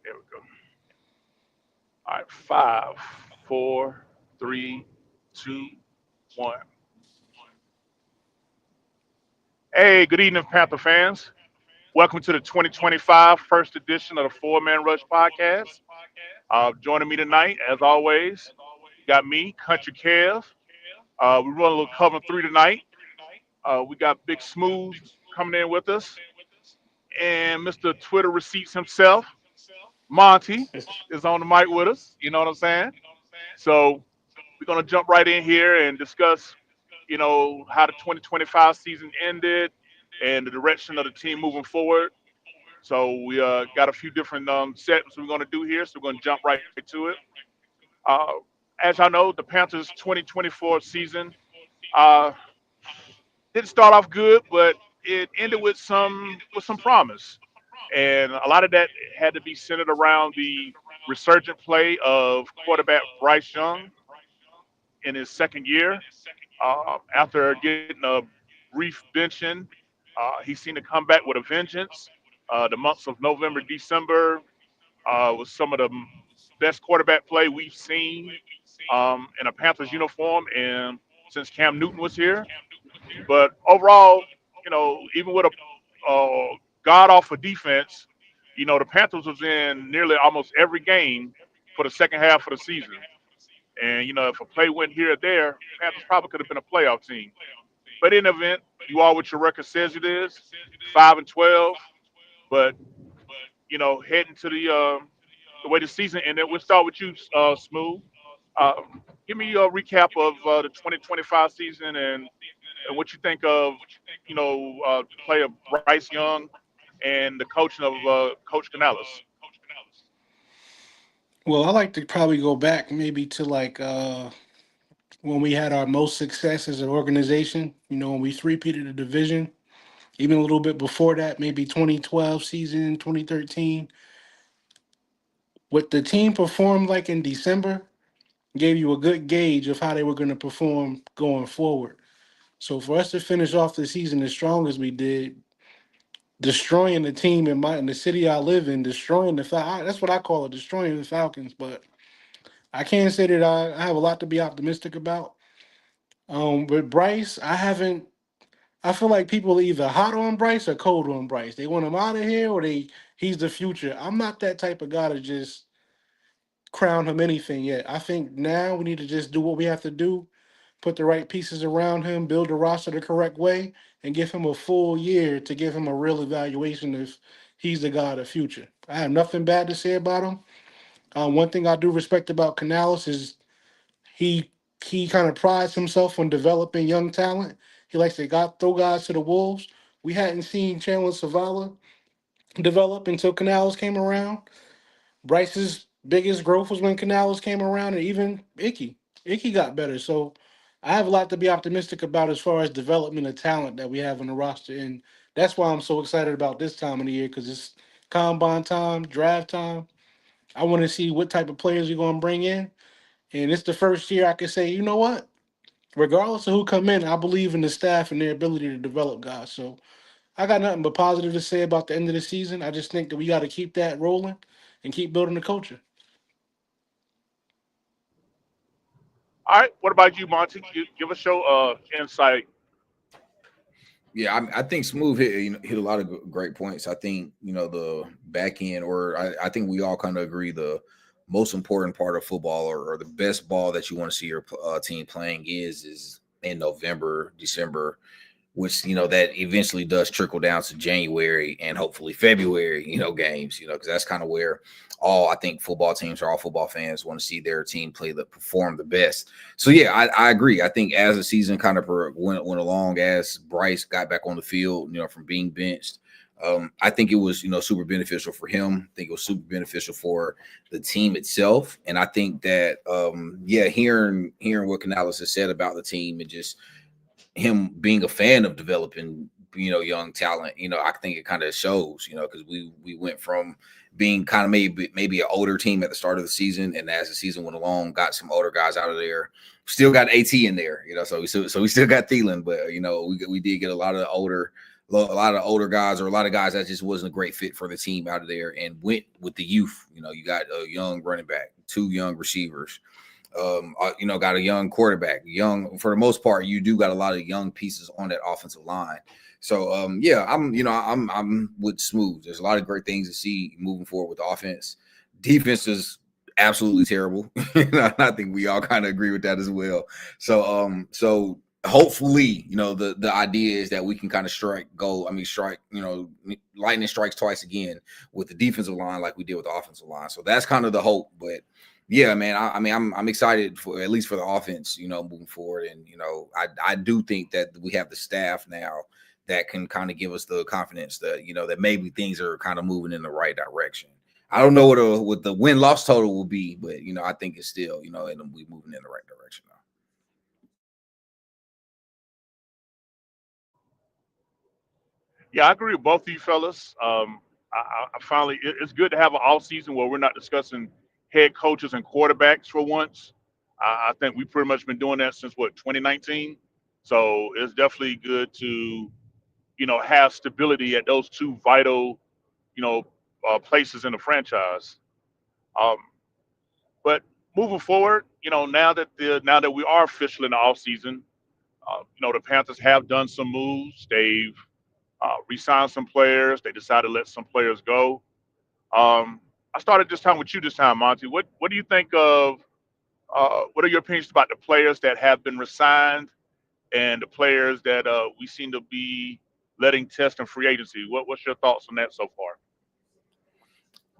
There we go. All right, five, four, three, two, one. Hey, good evening, Panther fans. Welcome to the 2025 first edition of the Four Man Rush podcast. Joining me tonight, as always, got me, Country Kev. We run a little cover three tonight. We got Big Smooth coming in with us, and Mr. Twitter Receipts himself, Monty, is on the mic with us. You know what I'm saying? So we're gonna jump right in here and discuss, how the 2025 season ended and the direction of the team moving forward. So we got a few different sets we're gonna do here. So we're gonna jump right to it. Uh, as y'all know, the Panthers' 2024 season uh, didn't start off good, but it ended with some promise, and a lot of that had to be centered around the resurgent play of quarterback Bryce Young in his second year. After getting a brief benching, he seemed to come back with a vengeance. The months of November, December was some of the best quarterback play we've seen in a Panthers uniform and since Cam Newton was here. But overall, even with a god awful defense, the Panthers was in nearly almost every game for the second half of the season. And if a play went here or there, Panthers probably could have been a playoff team. But in the event, you are what your record says it is, 5-12. But heading to the way the season ended, we'll start with you, Smooth. Uh, Give me a recap of the 2025 season and what you think of, the play of Bryce Young and the coaching of Coach Canales. Well, I like to probably go back maybe to when we had our most success as an organization. When we three-peated the division, even a little bit before that, maybe 2012 season, 2013. What the team performed like in December gave you a good gauge of how they were going to perform going forward. So for us to finish off the season as strong as we did, destroying the team in the city I live in, destroying that's what I call it, destroying the Falcons. But I can't say that I have a lot to be optimistic about. With Bryce, I feel like people are either hot on Bryce or cold on Bryce. They want him out of here, or he's the future. I'm not that type of guy to just crown him anything yet. I think now we need to just do what we have to do, put the right pieces around him, build the roster the correct way, and give him a full year to give him a real evaluation if he's the guy of the future. I have nothing bad to say about him. One thing I do respect about Canales is he he kind of prides himself on developing young talent. He likes to throw guys to the wolves. We hadn't seen Chandler Savala develop until Canales came around. Bryce's biggest growth was when Canales came around, and even Icky got better. So I have a lot to be optimistic about as far as development of talent that we have on the roster, and that's why I'm so excited about this time of the year because it's combine time, draft time. I want to see what type of players you're going to bring in, and it's the first year I can say, you know what? Regardless of who come in, I believe in the staff and their ability to develop guys. So I got nothing but positive to say about the end of the season. I just think that we got to keep that rolling and keep building the culture. All right, what about you, Monty? Give us your insight. Yeah, I think Smooth hit a lot of great points. I think the back end, or I think we all kind of agree the most important part of football, or the best ball that you want to see your team playing is in November, December, which that eventually does trickle down to January and hopefully February, games, because that's kind of where I think football teams or all football fans want to see their team perform the best. So yeah, I agree. I think as the season kind of went along, as Bryce got back on the field, from being benched, I think it was super beneficial for him. I think it was super beneficial for the team itself, and I think that hearing what Canales has said about the team and just him being a fan of developing young talent, I think it kind of shows, because we went from being kind of maybe an older team at the start of the season, and as the season went along, got some older guys out of there. Still got AT in there, so we still got Thielen, but we did get a lot of older a lot of older guys or a lot of guys that just wasn't a great fit for the team out of there and went with the youth. You got a young running back, two young receivers, got a young quarterback, young for the most part. You do got a lot of young pieces on that offensive line. So I'm with Smooth. There's a lot of great things to see moving forward with the offense. Defense is absolutely terrible. I think we all kind of agree with that as well. So hopefully, the idea is that we can kind of strike, lightning strikes twice again with the defensive line like we did with the offensive line. So that's kind of the hope. But yeah, man, I'm excited for at least for the offense, moving forward. And, I do think that we have the staff now that can kind of give us the confidence that, that maybe things are kind of moving in the right direction. I don't know what the win-loss total will be, but, I think it's still, it'll be moving in the right direction now. Yeah, I agree with both of you fellas. I finally, it's good to have an off season where we're not discussing head coaches and quarterbacks for once. I think we've pretty much been doing that since what 2019. So it's definitely good to have stability at those two vital you know places in the franchise. Um, but moving forward, now that we are officially in the off season, the Panthers have done some moves. They've re-signed some players. They decided to let some players go. I started this time with you this time, Monty. What do you think of? What are your opinions about the players that have been resigned and the players that we seem to be letting test in free agency? What's your thoughts on that so far?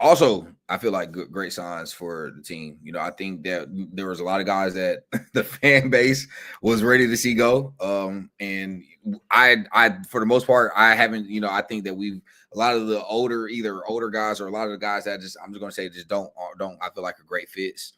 Also, I feel like great signs for the team. I think that there was a lot of guys that the fan base was ready to see go. And I, for the most part, I haven't. I think that we've a lot of the either older guys or a lot of the guys that I'm just going to say just don't. I feel like are great fits.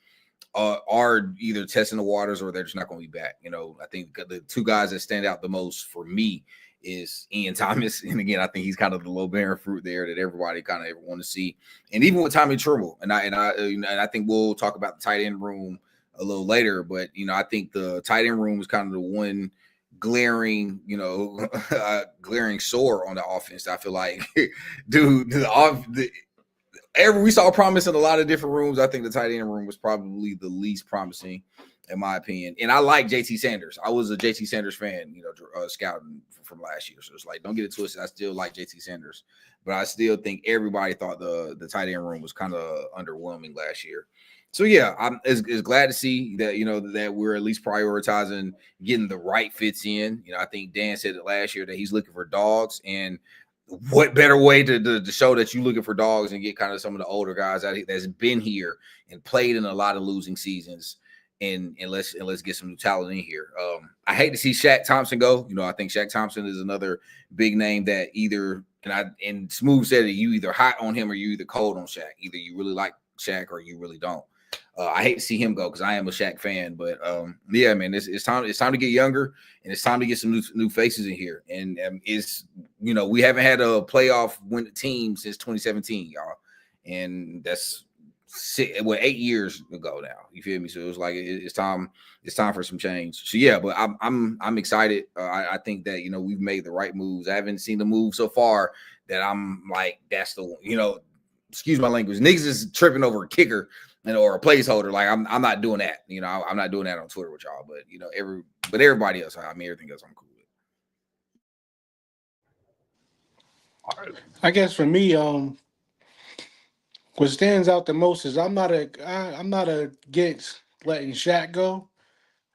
Are either testing the waters or they're just not going to be back. I think the two guys that stand out the most for me is Ian Thomas, and again, I think he's kind of the low bearing fruit there that everybody kind of want to see, and even with Tommy Trimble, and I think we'll talk about the tight end room a little later, but I think the tight end room is kind of the one glaring, glaring sore on the offense. I feel like, dude, we saw promise in a lot of different rooms. I think the tight end room was probably the least promising, in my opinion. And I like JT Sanders. I was a JT Sanders fan, scouting from last year. So it's like, don't get it twisted. I still like JT Sanders, but I still think everybody thought the tight end room was kind of underwhelming last year. So yeah, I'm is glad to see that that we're at least prioritizing getting the right fits in. I think Dan said it last year that he's looking for dogs, and what better way to show that you're looking for dogs and get kind of some of the older guys that's been here and played in a lot of losing seasons, and let's get some new talent in here. I hate to see Shaq Thompson go. I think Shaq Thompson is another big name that either and Smooth said that you either hot on him or you either cold on Shaq. Either you really like Shaq or you really don't. I hate to see him go because I am a Shaq fan, but yeah, man, it's time. It's time to get younger, and it's time to get some new faces in here. And we haven't had a playoff win team since 2017, y'all, and that's 8 years ago now. You feel me? So it was like it's time. It's time for some change. So yeah, but I'm excited. I think that we've made the right moves. I haven't seen the move so far that I'm like that's the excuse my language. Niggas is tripping over a kicker or a placeholder. Like I'm not doing that. I'm not doing that on Twitter with y'all. But everybody else, everything else, I'm cool with. All right. I guess for me, what stands out the most is I'm not against letting Shaq go.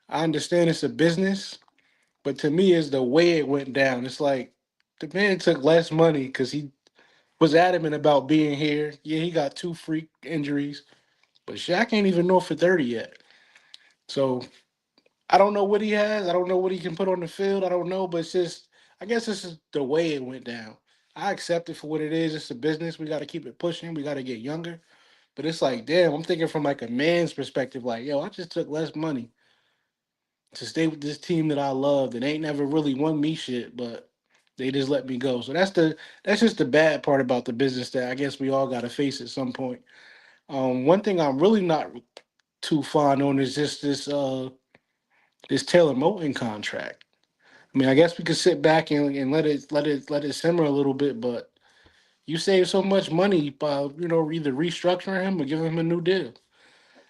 I understand it's a business, but to me, it's the way it went down. It's like the man took less money because he was adamant about being here. Yeah, he got two freak injuries, but Shaq ain't even north for 30 yet. So I don't know what he has. I don't know what he can put on the field. I don't know, but it's just I guess this is the way it went down. I accept it for what it is. It's a business. We got to keep it pushing. We got to get younger. But it's like, damn, I'm thinking from like a man's perspective. Like, yo, I just took less money to stay with this team that I love that ain't never really won me shit, but they just let me go. So that's just the bad part about the business that I guess we all got to face at some point. One thing I'm really not too fond on is just this Taylor Moton contract. I mean, I guess we could sit back and let it simmer a little bit, but you save so much money by either restructuring him or giving him a new deal.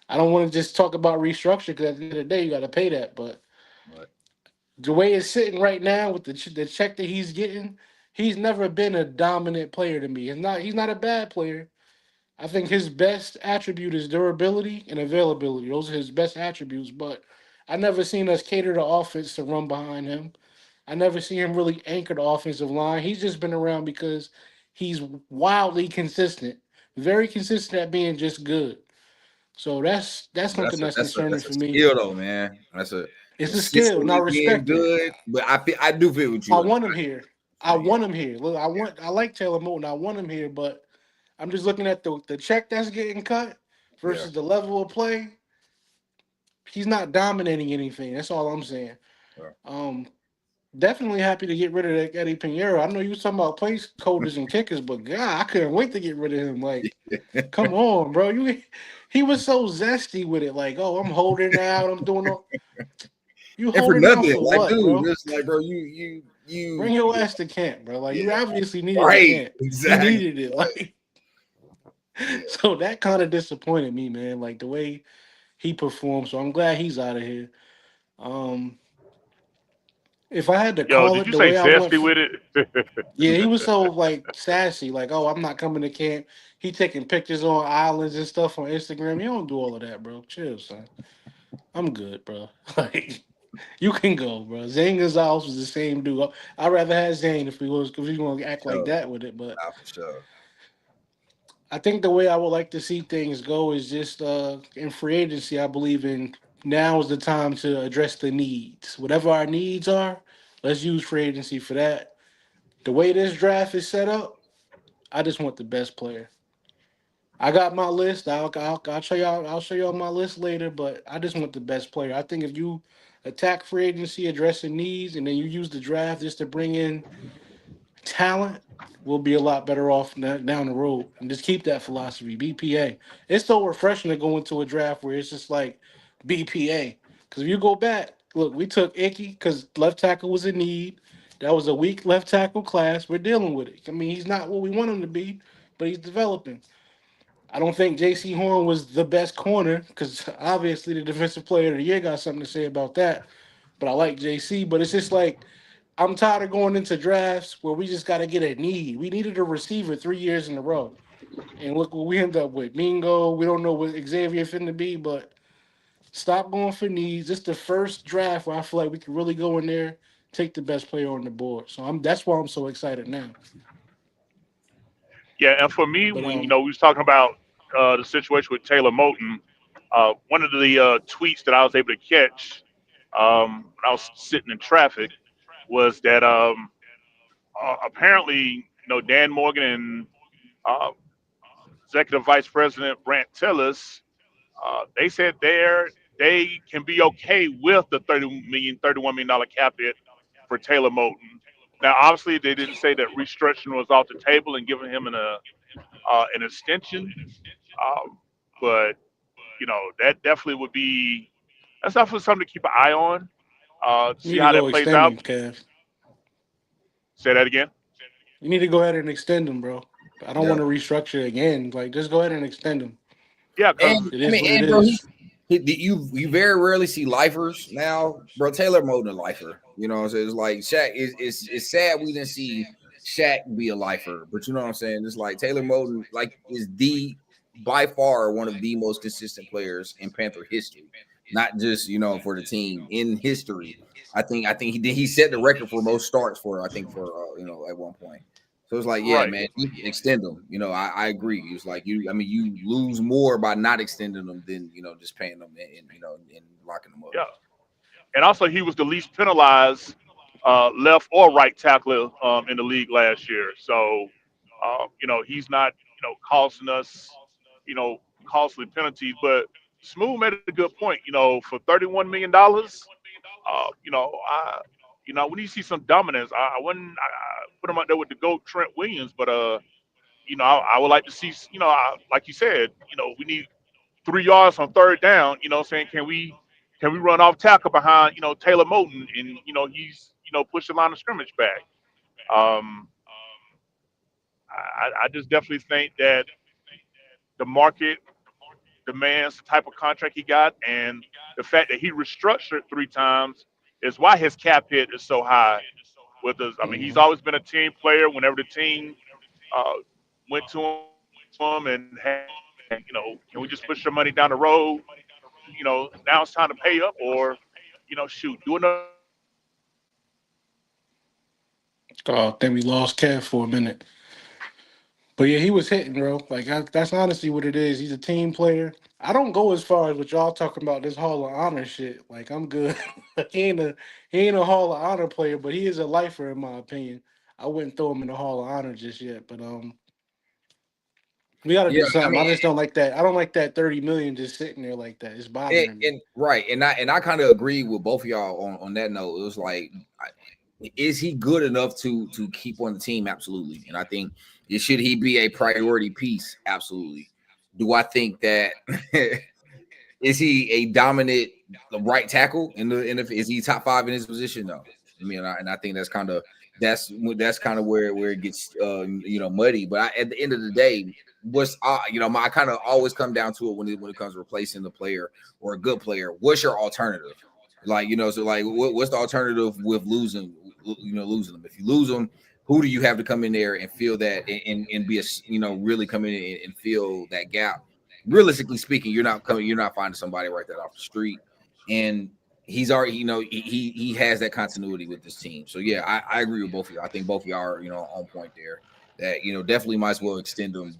I don't want to just talk about restructure because at the end of the day you got to pay that, but But the way it's sitting right now with the check that he's getting, he's never been a dominant player to me. He's not a bad player. I think his best attribute is durability and availability. Those are his best attributes, but I never seen us cater the offense to run behind him. I never see him really anchor the offensive line. He's just been around because he's wildly consistent, very consistent at being just good. So that's something that's concerning that's a for me. skill though, man. That's a It's a skill, and I consistently being respect it. good. But I do feel with I you. want him here. I Saying, want him here. Look, I like Taylor Moton. I want him here, but I'm just looking at the check that's getting cut yeah, versus the level of play. He's not dominating anything. That's all I'm saying. yeah. Um, Definitely happy to get rid of that Eddie Pinheiro. I know you was talking about place holders and kickers, but God, I couldn't wait to get rid of him. Like, come on, bro. He was so zesty with it. Like, oh, I'm holding out. I'm doing all. You And for holding out nothing, for like, what, dude, bro? it's like, bro, you, Bring your ass to camp, bro. Like, yeah, you obviously needed the right, camp. You exactly, needed it. Like, yeah, so that kind of disappointed me, man. Like the way he performed. So I'm glad he's out of here. Um, if I had to Yo, call did it you the say way I went, zesty with it? yeah, he was so like sassy. Like, oh, I'm not coming to camp. He taking pictures on islands and stuff on Instagram. You don't do all of that, bro. Chill, son. I'm good, bro. Like, you can go, bro. Zane Gonzalez was the same dude. I'd rather have Zane if he gonna act like sure, that with it, but. nah, for sure. I think the way I would like to see things go is just in free agency. I believe in now is the time to address the needs. Whatever our needs are, let's use free agency for that. The way this draft is set up, I just want the best player. I got my list. I'll show y'all. I'll show y'all my list later. But I just want the best player. I think if you attack free agency, addressing needs, and then you use the draft just to bring in talent, we'll be a lot better off down the road. And just keep that philosophy. BPA. It's so refreshing to go into a draft where it's just like BPA. Because if you go back, look, we took Icky because left tackle was in need. That was a weak left tackle class. We're dealing with it. I mean, he's not what we want him to be, but he's developing. I don't think J.C. Horn was the best corner because obviously the defensive player of the year got something to say about that. But I like J.C. But it's just like I'm tired of going into drafts where we just got to get a need. We needed a receiver 3 years in a row, and look what we end up with. Mingo, we don't know what Xavier finna be, but stop going for needs. It's the first draft where I feel like we can really go in there, take the best player on the board. So that's why I'm so excited now. Yeah, and for me, But when we was talking about the situation with Taylor Moton, one of the tweets that I was able to catch when I was sitting in traffic was that apparently, Dan Morgan and uh, Executive Vice President Brant Tillis, they said they can be okay with the $31 million cap hit for Taylor Moton. Now, obviously, they didn't say that restructuring was off the table and giving him an extension. Um, but that definitely would be that's definitely something to keep an eye on. To you see need to how go that plays extend out. him, Kev. Say that again. You need to go ahead and extend him, bro. I don't Yeah. want to restructure again. Like, just go ahead and extend him. Yeah, because And It I is mean, what it and bro, is. you very rarely see lifers now, bro. Taylor Moton a lifer, you know what I'm saying? It's like Shaq. It's sad we didn't see Shaq be a lifer, but you know what I'm saying? It's like Taylor Moton, like, is the by far one of the most consistent players in Panther history, not just for the team in history. I think he set the record for most starts for at one point. So it's like, yeah, right. man, you extend them. I agree. It's like you lose more by not extending them than just paying them and locking them up. Yeah, and also he was the least penalized left or right tackler in the league last year. So he's not costing us you know costly penalties. But Smooth made a good point. For $31 million, I when you see some dominance, I wouldn't put him out there with the GOAT Trent Williams, but I would like to see, like you said, we need 3 yards on third down. Saying can we run off tackle behind Taylor Moton, and he's push the line of scrimmage back. Um, I just definitely think that the market demands the type of contract he got, and the fact that he restructured 3 times is why his cap hit is so high. With us, I mean, he's Hmm. always been a team player. Whenever the team uh, went to him and hey, can we just push your money down the road? Now it's time to pay up, or shoot, do another year and let's see what happens. Oh, I think we lost Kev for a minute. But yeah, he was hitting, bro. Like that's honestly what it is. He's a team player. I don't go as far as what y'all talking about this Hall of Honor shit. Like I'm good. he ain't a Hall of Honor player, but he is a lifer in my opinion. I wouldn't throw him in the Hall of Honor just yet, but we got to Yeah, do I something. mean, I just don't like that. I don't like that 30 million just sitting there like that. It's bothering me. and right, and I kind of agree with both of y'all on that note. It was like, is he good enough to keep on the team? Absolutely, and I think should he be a priority piece? Absolutely. Do I think that is he a dominant right tackle is he top five in his position? No. I mean, and I think that's kind of where it gets muddy. But at the end of the day, I kind of always come down to it when it comes to replacing the player or a good player. What's your alternative? Like so like what's the alternative with losing them? If you lose them, who do you have to come in there and feel that and be really come in and fill that gap? Realistically speaking, you're not finding somebody right there off the street, and he's already he has that continuity with this team. So yeah, I agree with both of you. I think both of y'all are on point there. That definitely might as well extend him,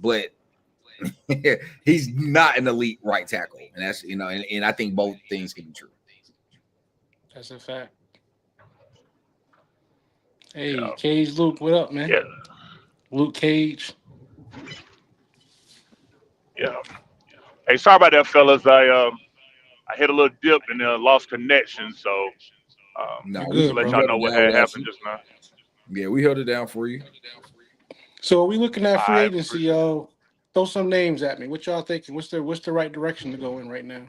but he's not an elite right tackle, and that's and I think both things can be true. That's a fact. Hey, Yeah, Cage Luke, what up, man? yeah, Luke Cage. yeah. Hey, sorry about that, fellas. I hit a little dip and lost connection, so You No, we just to good, let we bro? y'all held know it what down had without happened you. just now. Yeah, we held it down for you. So are we looking at All free right, agency? appreciate it. Throw some names at me. What y'all thinking? What's the right direction to go in right now?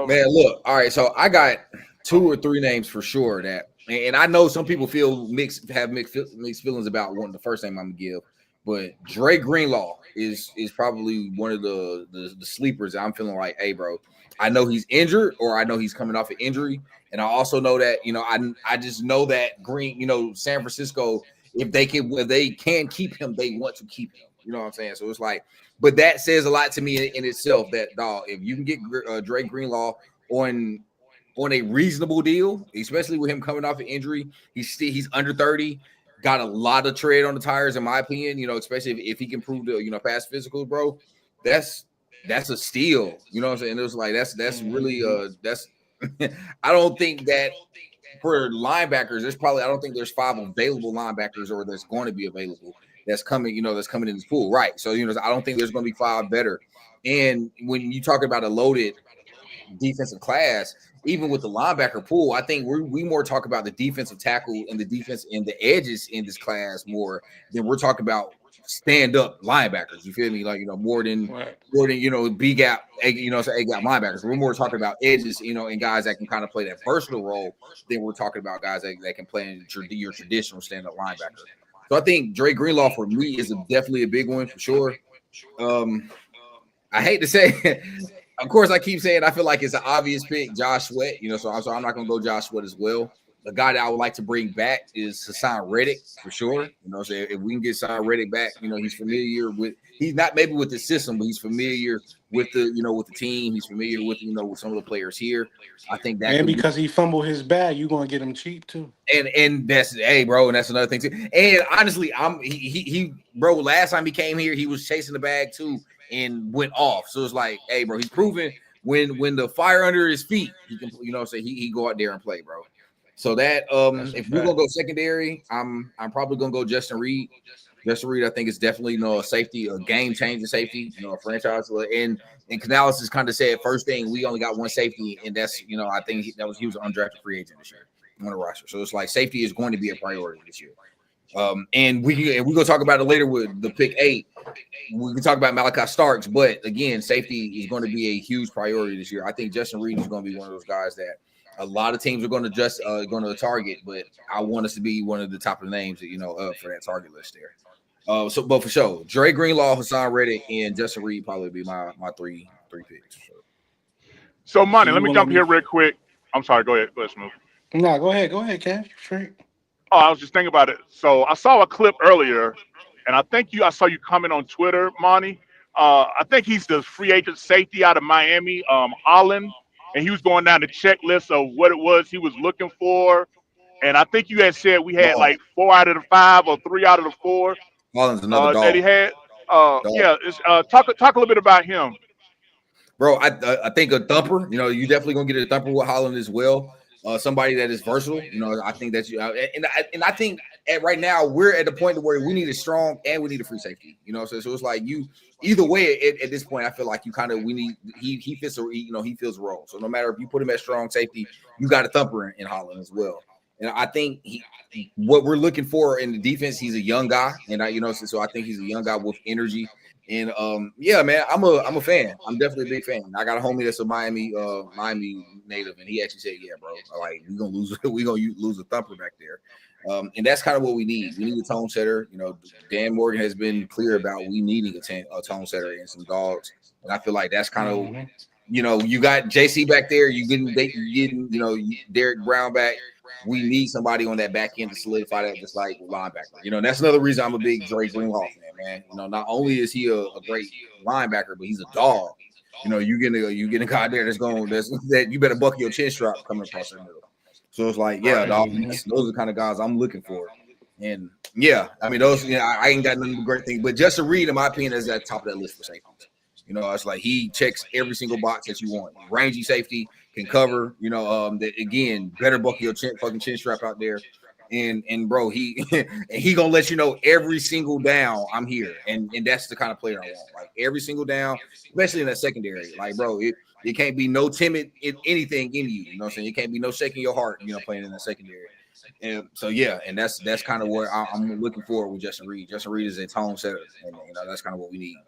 Man, Um, look, all right. So I got two or three names for sure and I know some people have mixed feelings about one the first name I'm gonna give, but Dre Greenlaw is probably one of the sleepers that I'm feeling like, hey, bro, I know he's injured or I know he's coming off an injury, and I also know that I just know that San Francisco, if they can keep him, they want to keep him. You know what I'm saying? So it's like, but that says a lot to me in itself. That dog, if you can get Dre Greenlaw on a reasonable deal, especially with him coming off an injury, he's under 30, got a lot of tread on the tires, in my opinion. Especially if he can prove to pass physicals, bro. That's that's a steal. You know what I'm saying? It was like that's really Hmm. that's. I don't think that for linebackers, I don't think there's five available linebackers or that's going to be available that's coming in this pool. Right. So, I don't think there's going to be five better. And when you talk about a loaded defensive class, even with the linebacker pool, I think we more talk about the defensive tackle and the defense and the edges in this class more than we're talking about stand up linebackers. You feel me? Like, Right. more than B gap, so A gap linebackers. We're more talking about edges, and guys that can kind of play that versatile role than we're talking about guys that can play in your traditional stand up linebacker. So I think Dre Greenlaw for me is definitely a big one for sure. Um, I hate to say, of course, I keep saying I feel like it's an obvious pick, Josh Sweat. So I'm not going to go Josh Sweat as well. The guy that I would like to bring back is Hassan Reddick for sure. So if we can get Hassan Reddick back, he's not maybe with the system, but he's familiar with the team. He's familiar with with some of the players here. I think that And could be because he fumbled his bag, you gonna get him cheap too. and that's hey, bro, and that's another thing too. And honestly, bro. Last time he came here, he was chasing the bag too and went off. So it's like, hey, bro, he's proven when the fire under his feet, he can, say he go out there and play, bro. So that That's a if we're gonna fact. go secondary, I'm probably gonna go Justin Reed. Justin Reed, I think is definitely a safety, a game changing safety, a franchise. And Canales has kind of said first thing we only got one safety, and that's I think he was an undrafted free agent this year on the roster. So it's like safety is going to be a priority this year. And we're gonna talk about it later with the pick 8. We can talk about Malachi Starks, but again, safety is going to be a huge priority this year. I think Justin Reed is going to be one of those guys that A lot of teams are going to just going to target, but I want us to be one of the top of the names that for that target list there. But for sure, Dre Greenlaw, Hassan Reddick, and Justin Reed probably be my three picks. So. So, So money. Let you me want to jump here be? real quick. I'm sorry. Go ahead. Go ahead, Smooth. Nah, go ahead, Kev. Straight. Oh, I was just thinking about it. So I saw a clip earlier, and I saw you comment on Twitter, Monty. I think he's the free agent safety out of Miami, Holland, and he was going down the checklist of what it was he was looking for. And I think you had said we had Dog. like 4 out of the 5 or 3 out of the 4 Holland's another that dog. he had. Dog. Yeah, talk a little bit about him. Bro, I think a thumper. You definitely gonna get a thumper with Holland as well. Somebody that is versatile. I think that's and I think right now we're at the point where we need a strong and we need a free safety. So it's like you either way at this point. I feel like you kind of we need he fits he feels a role. So no matter if you put him at strong safety, you got a thumper in Holland as well. And I think what we're looking for in the defense, he's a young guy, and so I think he's a young guy with energy. And yeah, man, I'm a fan. I'm definitely a big fan. I got a homie that's a Miami native, and he actually said, "Yeah, bro, like we gonna lose a thumper back there." And that's kind of what we need. We need a tone setter. Dan Morgan has been clear about we needing a tone setter and some dogs. And I feel like that's kind of you got JC back there. You getting Derek Brown back. We need somebody on that back end to solidify that, just like linebacker. And that's another reason I'm a big Dre Greenlaw fan, man. Not only is he a great linebacker, but he's a dog. You getting a guy there that you better buckle your chin strap coming across the middle. So it's like, yeah, Right. dog. Those are the kind of guys I'm looking for. And yeah, I mean those. I ain't got nothing but great things. But Justin Reed, in my opinion, is at the top of that list for safeties. It's like he checks every single box that you want. Rangy safety, can cover. That again, better buckle your fucking chin strap out there. And bro, he he gonna let you know every single down I'm here, and that's the kind of player I want. Like every single down, especially in that secondary. Like bro, it can't be no timid in anything in you. You know what I'm saying? It can't be no shaking your heart. Playing in that secondary. And so yeah, and that's kind of where I'm looking forward with Justin Reed. Justin Reed is a tone setter, and that's kind of what we need.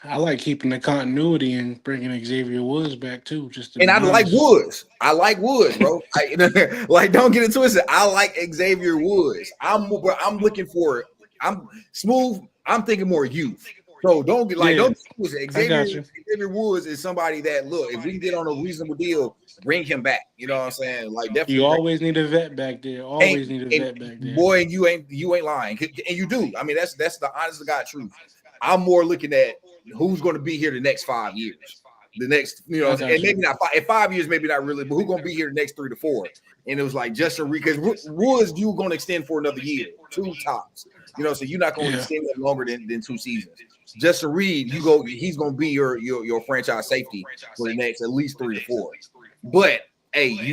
I like keeping the continuity and bringing Xavier Woods back too. Just to And be I like honest. Woods. I like Woods, bro. Like, don't get it twisted. I like Xavier Woods. I'm looking for. I'm smooth. I'm thinking more youth. So don't get Yeah, don't I got you. Xavier Woods is somebody that look. If we can get on a reasonable deal, bring him back. You know what I'm saying? Like You definitely bring. always need a vet back there. And, Always need a and vet back there. boy, you ain't lying, and you do. I mean, that's the honest to God truth. I'm more looking at who's going to be here the next 5 years. The next, I and got you. maybe not in 5 years, maybe not really, but who's going to be here the next 3 to 4? And it was like Justin Reed, because Woods, you going to extend for another year, 2 tops. So you're not going to Yeah. extend that longer than 2 seasons. Justin Reed, he's going to be your franchise safety for the next at least 3 to 4. But hey,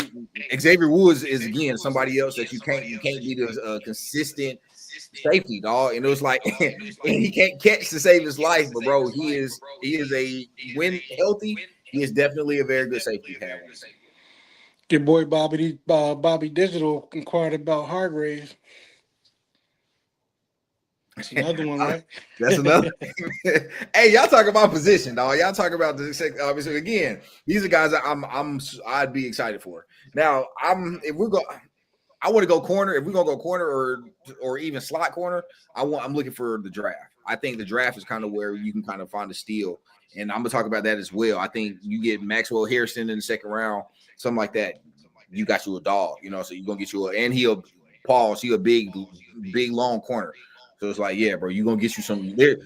Xavier Woods is again somebody else that you can't be the consistent safety, dog. And it was like, and he can't catch to save his life, but bro, he is a when healthy, he is definitely a very good safety to have on his team. Your boy Bobby Digital inquired about Hargrave. That's another one, right? That's another. Hey, y'all talk about position, dog. Y'all talk about the obviously again. These are guys that I'd be excited for. Now, if we're going. I want to go corner. If we're gonna go corner or even slot corner, I'm looking for the draft. I think the draft is kind of where you can kind of find a steal, and I'm gonna talk about that as well. I think you get Maxwell Harrison in the second round, something like that. You got you a dog, so you're gonna get you and he'll pause. He a big long corner. So it's like, yeah, bro, you gonna get you some there.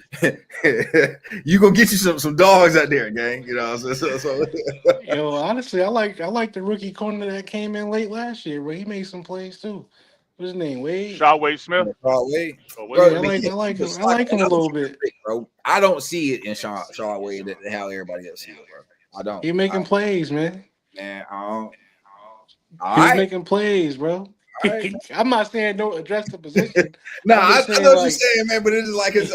You gonna get you some dogs out there, gang. So. Yo, honestly, I like the rookie corner that came in late last year, bro. He made some plays too. What's his name? Wade. Shotway Smith. Broadway. Oh, Yeah, Wade. I Bro, like him. I like him a little bit. bro. I don't see it in Sean Wade how everybody else see it, bro. I don't. He making plays, man. Man, I don't. All He's right. making plays, bro. All right. I'm not saying don't address the position. No, I'm I just know saying, what you're like, saying, man, but it's just like his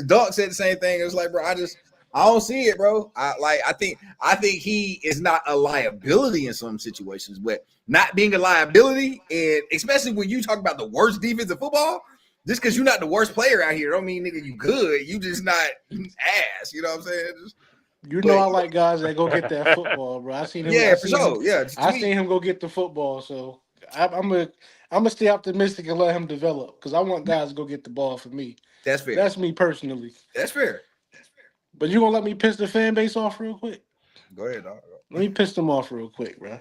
Dunk said the same thing. It was like, bro, I don't see it, bro. I think he is not a liability in some situations, but not being a liability, and especially when you talk about the worst defense in football, just because you're not the worst player out here, don't mean nigga you good. You just not ass. You know what I'm saying? You know But I like guys that go get that football, bro. I seen him. yeah, for sure. Yeah, to I me, seen him go get the football. So I'm gonna stay optimistic and let him develop because I want guys to go get the ball for me. that's fair. That's me personally. That's fair. But you gonna let me piss the fan base off real quick? Go ahead, dog. Let me piss them off real quick, bro.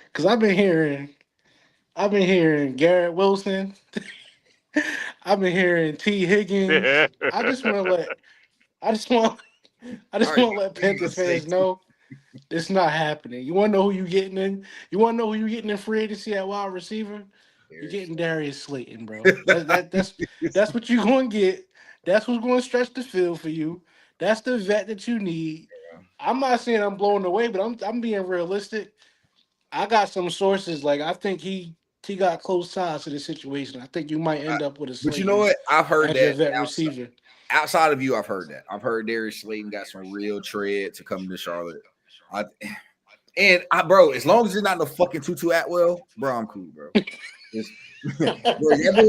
Because I've been hearing Garrett Wilson. I've been hearing T Higgins. I just want, I I just already want to let know what you Panther gonna say. fans know it's not happening. You want to know who you getting in? You want to know who you getting in free agency at wide receiver? You're Seriously. getting Darius Slayton, bro. That's what you're going to get. That's who's going to stretch the field for you. That's the vet that you need. I'm not saying I'm blowing away, but I'm being realistic. I got some sources like I think he got close ties to the situation. I think you might I- end up with a but you know Slayton what? I've heard as your that vet outside, receiver. outside of you. I've heard that. I've heard Darius Slayton got some real tread to come to Charlotte. I, bro, as long as it's not no fucking Tutu Atwell, bro, I'm cool, bro. Just, bro,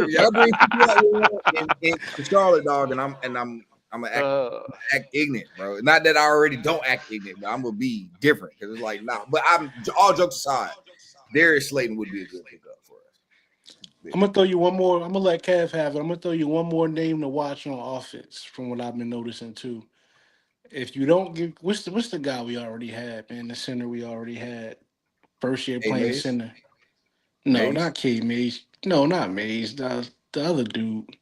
y'all bring Tutu Atwell to Charlotte, dog, and I'm gonna uh, act ignorant, bro. Not that I already don't act ignorant, but I'm gonna be different because it's like, nah. But I'm all jokes aside, Darius Slayton would be a good pickup for us. I'm gonna throw you one more. I'm gonna let Kev have it. I'm gonna throw you one more name to watch on offense from what I've been noticing too. If you don't get what's the guy we already had, man, the center we already had. First year Hey, playing Maze, center. No, Maze. not K Mays. No, not Mays. The other dude.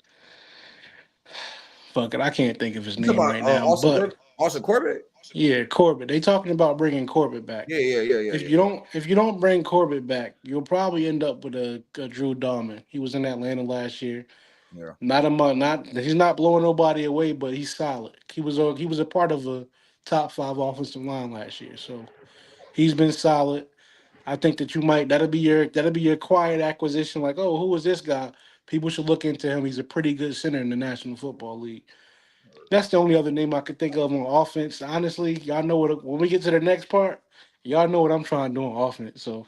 Fuck it, I can't think of his You talking name about right now. Austin But Corbett? Austin Corbett? yeah, Corbett. They talking about bringing Corbett back. Yeah, yeah, yeah, yeah, yeah, If you don't bring Corbett back, you'll probably end up with a Drew Dahman. He was in Atlanta last year. yeah. Not a month. Not he's not blowing nobody away, but he's solid. He was a part of a top five offensive line last year, so he's been solid. I think that you might that'll be your quiet acquisition. Like, oh, who is this guy? People should look into him. He's a pretty good center in the National Football League. That's the only other name I could think of on offense. Honestly, y'all know what when we get to the next part, y'all know what I'm trying to do on offense. So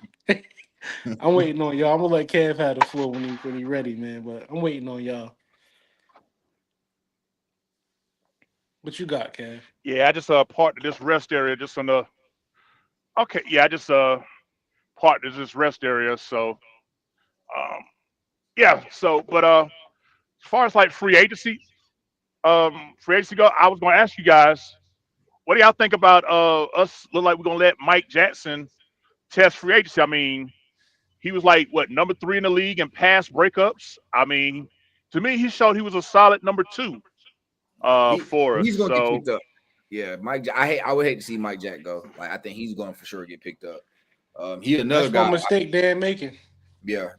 I'm waiting on y'all. I'm gonna let Kev have the floor when he ready, man. But I'm waiting on y'all. What you got, Kev? yeah, I just parked this rest area just on the. Okay, yeah, I just parked this rest area. So um, yeah, so but as far as like free agency go, I was going to ask you guys, what do y'all think about us? Look like we're gonna let Mike Jackson test free agency. I mean, he was like what number 3 in the league in pass breakups. I mean, to me, he showed he was a solid number 2 for us. He's gonna get So picked up. Yeah, I would hate to see Mike Jack go. Like I think he's going to for sure get picked up. He another That's one guy. mistake Dan making. Yeah,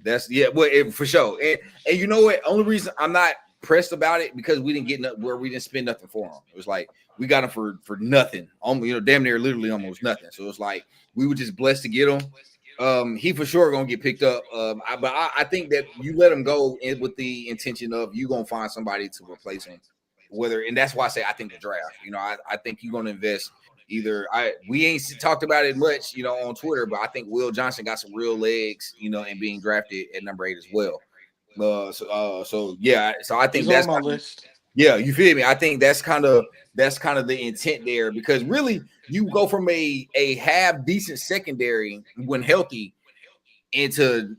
well, for sure. And you know what? Only reason I'm not pressed about it because we didn't get where we didn't spend nothing for him. It was like we got him for nothing. Almost, damn near literally almost nothing. So it's like we were just blessed to get him. He for sure gonna get picked up. I think that you let him go with the intention of you gonna find somebody to replace him. And that's why I say I think the draft. I think you're gonna invest. We ain't talked about it much, on Twitter, but I think Will Johnson got some real legs, and being drafted at number 8 as well. So yeah, so I think He's on that's my list. yeah, you feel me? I think that's kind of the intent there because really you go from a half decent secondary when healthy into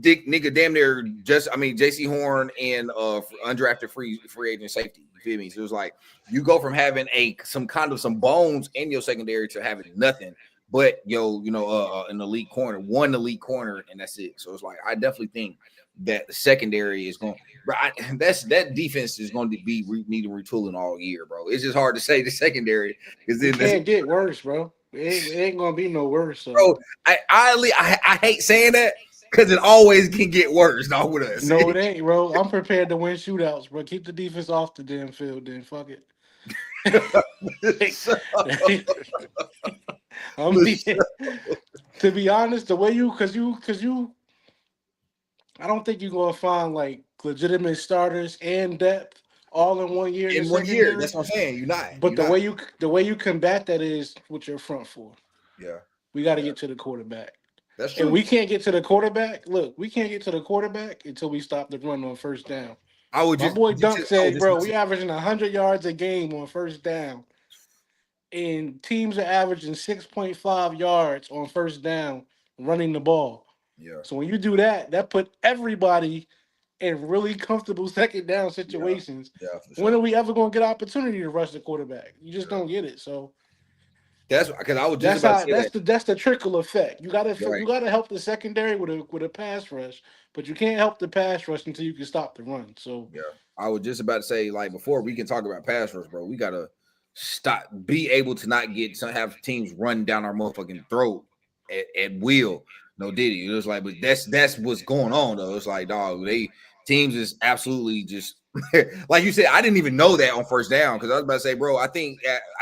Dick nigga damn near JC Horn and undrafted free agent safety. You feel me? So it was like you go from having some bones in your secondary to having nothing but an elite corner, one elite corner, and that's it. So it's like I definitely think that the secondary is going. Bro, that defense is going to be needing retooling all year, bro. It's just hard to say the secondary because It then that's can't get worse, bro. It ain't gonna be no worse. So bro. I hate saying that because it always can get worse, not with us. no, it ain't, bro. I'm prepared to win shootouts, bro. Keep the defense off the damn field, then fuck it. So, I'm being, to be honest, the way cause you, I don't think you're gonna find like legitimate starters and depth all in 1 year in the in 1 year, secondary. that's what I'm saying. You're not. But the way you combat that is with your front four. Yeah, We got to yeah, get to the quarterback. that's And true. we can't get to the quarterback. Look, we can't get to the quarterback until we stop the run on first down. I would My just, boy just Dunk I would said, just bro, we averaging 100 yards a game on first down. and teams are averaging 6.5 yards on first down running the ball. Yeah, So when you do that, that put everybody in really comfortable second down yeah, situations. yeah, for When sure. are we ever going to get opportunity to rush the quarterback? You just Yeah. don't get it. So That's because I was just that's about to how say that. that's the trickle effect. Right. You gotta help the secondary with a pass rush, but you can't help the pass rush until you can stop the run. So Yeah. I was just about to say, like, before we can talk about pass rush, bro, we gotta stop, be able to not get to have teams run down our motherfucking throat at will. No diddy. It was like, but that's what's going on though. It's like, dog, they teams is absolutely just like you said. I didn't even know that on first down because I was about to say, bro, I think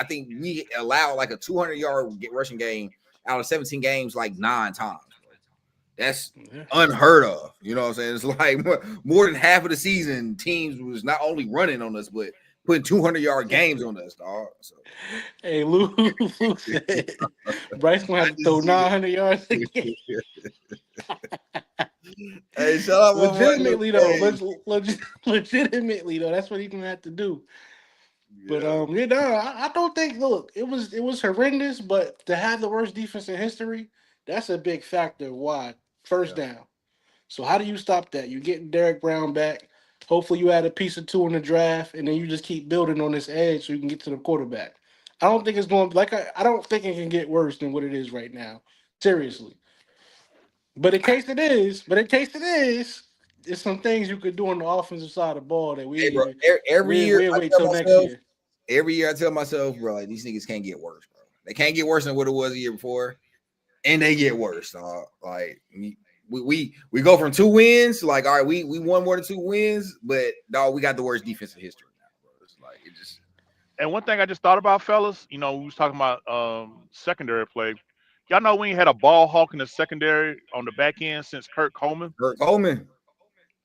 we allowed like a 200-yard rushing game out of 17 games like 9 times. That's yeah. unheard of. You know what I'm saying? It's like more than half of the season, teams was not only running on us, but putting 200-yard games on us, dog. So Hey, Lou said Bryce gonna I have to throw just see 900 yards again. it. Hey, shout out my boy Luke. Legitimately though, Hey, legitimately though, that's what he's gonna have to do. But yeah, you know, I don't think. Look, it was horrendous, but to have the worst defense in history, that's a big factor. Why first yeah. down? So how do you stop that? You're getting Derek Brown back. Hopefully, you add a piece or two in the draft, and then you just keep building on this edge so you can get to the quarterback. I don't think it's going like I don't think it can get worse than what it is right now. Seriously. But in case it is, there's some things you could do on the offensive side of the ball that Hey, bro. we Every we year we'll I wait tell till next myself, year. bro, like these niggas can't get worse, bro. They can't get worse than what it was the year before, and they get worse, dog. Like we go from 2 wins, like all right, we won more than 2 wins, but dog, we got the worst defense in history now, bro. It's like it just And one thing I just thought about, fellas, we was talking about secondary play. Y'all know we ain't had a ball hawk in the secondary on the back end since Kurt Coleman. Kurt Coleman.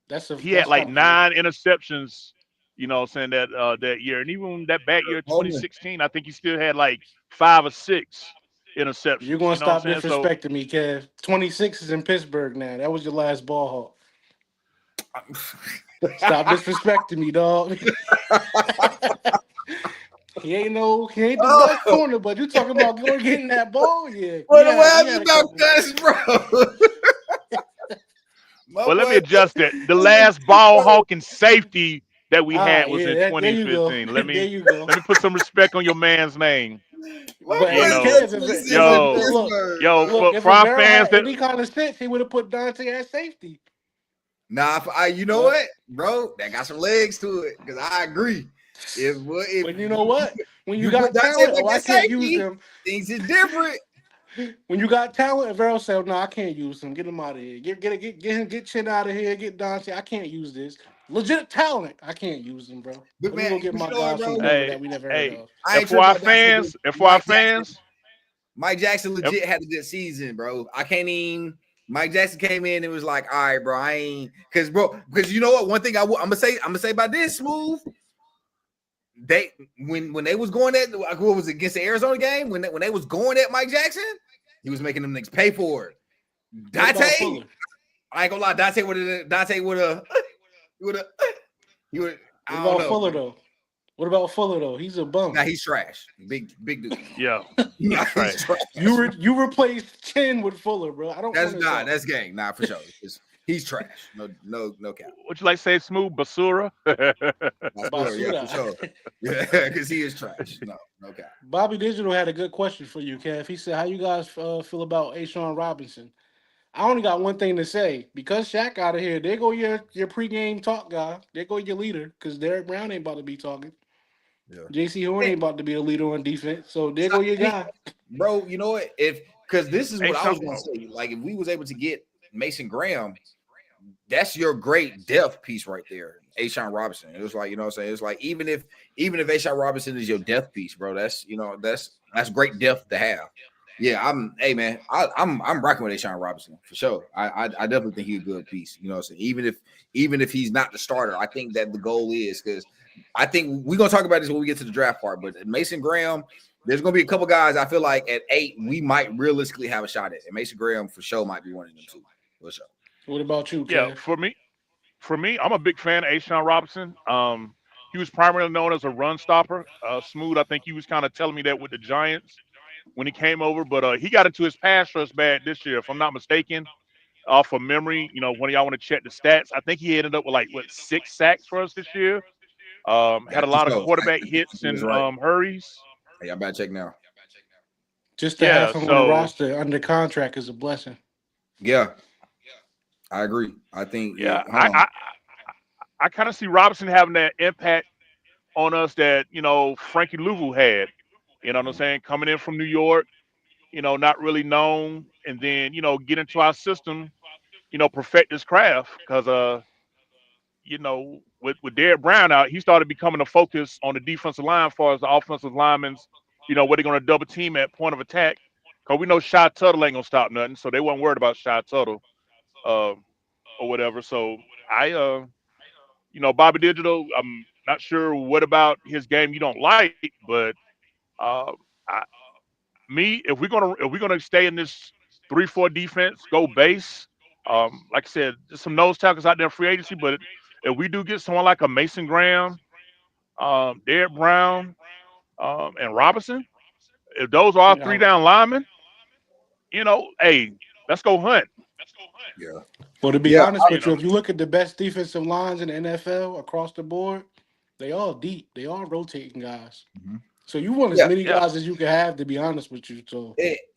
He had That's like factual. 9 interceptions, saying that year. And even that back year Kurt Coleman. 2016, I think he still had like 5 or 6 You're interceptions. gonna You know what stop I'm saying? So disrespecting me, Kev. 26 is in Pittsburgh now. That was your last ball hawk. Stop disrespecting me, dog. He ain't the best Oh, corner, but you talking about going getting that ball? Yeah, what he happened had a about couple. Gus, bro? My well, let me boy, adjust it. The last ball hawking safety that we had was Yeah, in there you go. 2015. Let There me you go. let me put some respect on your man's name. my But boy You hey, know, said Kev, 26 in yo, look, Pittsburgh, yo, bro. look, for if for our Avera fans had that any kind of sense, he would have put Dante at safety. Nah, you know But what, bro? That got some legs to it. Because I agree. If but you know what? When you you put got Dante talent, back oh, I at can't use safety, him. things is different. When you got talent, Avera said, "No, I can't use him. Get him out of here. Get him, get Chin out of here. Get Dante. I can't use this legit talent. I can't use him, bro. But Let me man, go get but you my know what, guys from bro? Denver hey that we never heard hey of." I and ain't tripping about Dante, but for our Mike Jackson. fans Mike Jackson if, legit had a good season, bro. I can't even. Mike Jackson came in and was like, "All right, bro, I ain't," because you know what? One thing I'm gonna say about this Smooth. They when they was going at what was it, against the Arizona game when they was going at Mike Jackson, he was making them niggas pay for it. What Dante, about Fuller? I ain't gonna lie, Dante would have he would What I don't about know, Fuller bro. though? What about Fuller though? He's a Now bum. he's trash, big dude. yeah, Nah, he's he's trash. trash. You replaced Chin with Fuller, bro. I don't want to talk. That's gang, for sure. He's trash. No cap. Would you like to say smooth basura? That's for yeah, for Basuda. sure. Yeah, because he is trash. No cap. Bobby Digital had a good question for you, Kev. He said, "How you guys feel about Ashawn Robinson?" I only got one thing to say. Because Shaq out of here, there go your pregame talk guy. There go your leader. Because Derek Brown ain't about to be talking. Yeah. JC Horn ain't about to be a leader on defense. So there go Stop. your guy. Bro, you know what? Because this is Hey, what I Sean, was gonna say. Like, if we was able to get Mason Graham, that's your great depth piece right there. Ashawn Robinson. It was like, you know what I'm saying? It's like even if Ashawn Robinson is your depth piece, bro, that's great depth to have. Yeah, hey man, I'm rocking with Ashawn Robinson for sure. I definitely think he's a good piece. You know what I'm saying? Even if he's not the starter, I think that the goal is because I think we're gonna talk about this when we get to the draft part. But Mason Graham, there's gonna be a couple guys I feel like at 8 we might realistically have a shot at. And Mason Graham for sure might be one of them too. For sure. What about you, yeah, Kev? for me, I'm a big fan of Ashawn Robinson. He he was primarily known as a run stopper. Smooth, I think he was kind of telling me that with the Giants when he came over, but he got into his pass rush bad this year, if I'm not mistaken. Off of memory, when y'all want to check the stats, I think he ended up with like what 6 sacks for us this year. Yeah, I Had a think lot of so. quarterback I think hits he was and right. hurries. Hey, I better check now. Just to Yeah, have him on the so roster under contract is a blessing. Yeah, I agree. I think yeah, it. Hold on. I kind of see Robinson having that impact on us that Frankie Louvu had. You know what I'm Mhm. saying? Coming in from New York, not really known, and then get into our system, perfect his craft. Because with Derek Brown out, he started becoming a focus on the defensive line as far as the offensive linemen's, where they're going to double team at point of attack. Because we know Shy Tuttle ain't gonna stop nothing, so they weren't worried about Shy Tuttle uh, or whatever. So I Bobby Digital, I'm not sure what about his game you don't like, but uh, I, if we're gonna stay in this 3-4 defense, go base. Like I said, there's some nose tackles out there in free agency, but if we do get someone like a Mason Graham, Derek Brown, and Robinson, if those are our three Yeah. down linemen, hey, let's go hunt. Yeah, Well, to be yeah, honest You with you, know, if you look at the best defensive lines in the NFL across the board, they all deep. They all rotating guys. mhm. So you want as Yeah. many yeah, guys as you can have. To be honest with you, so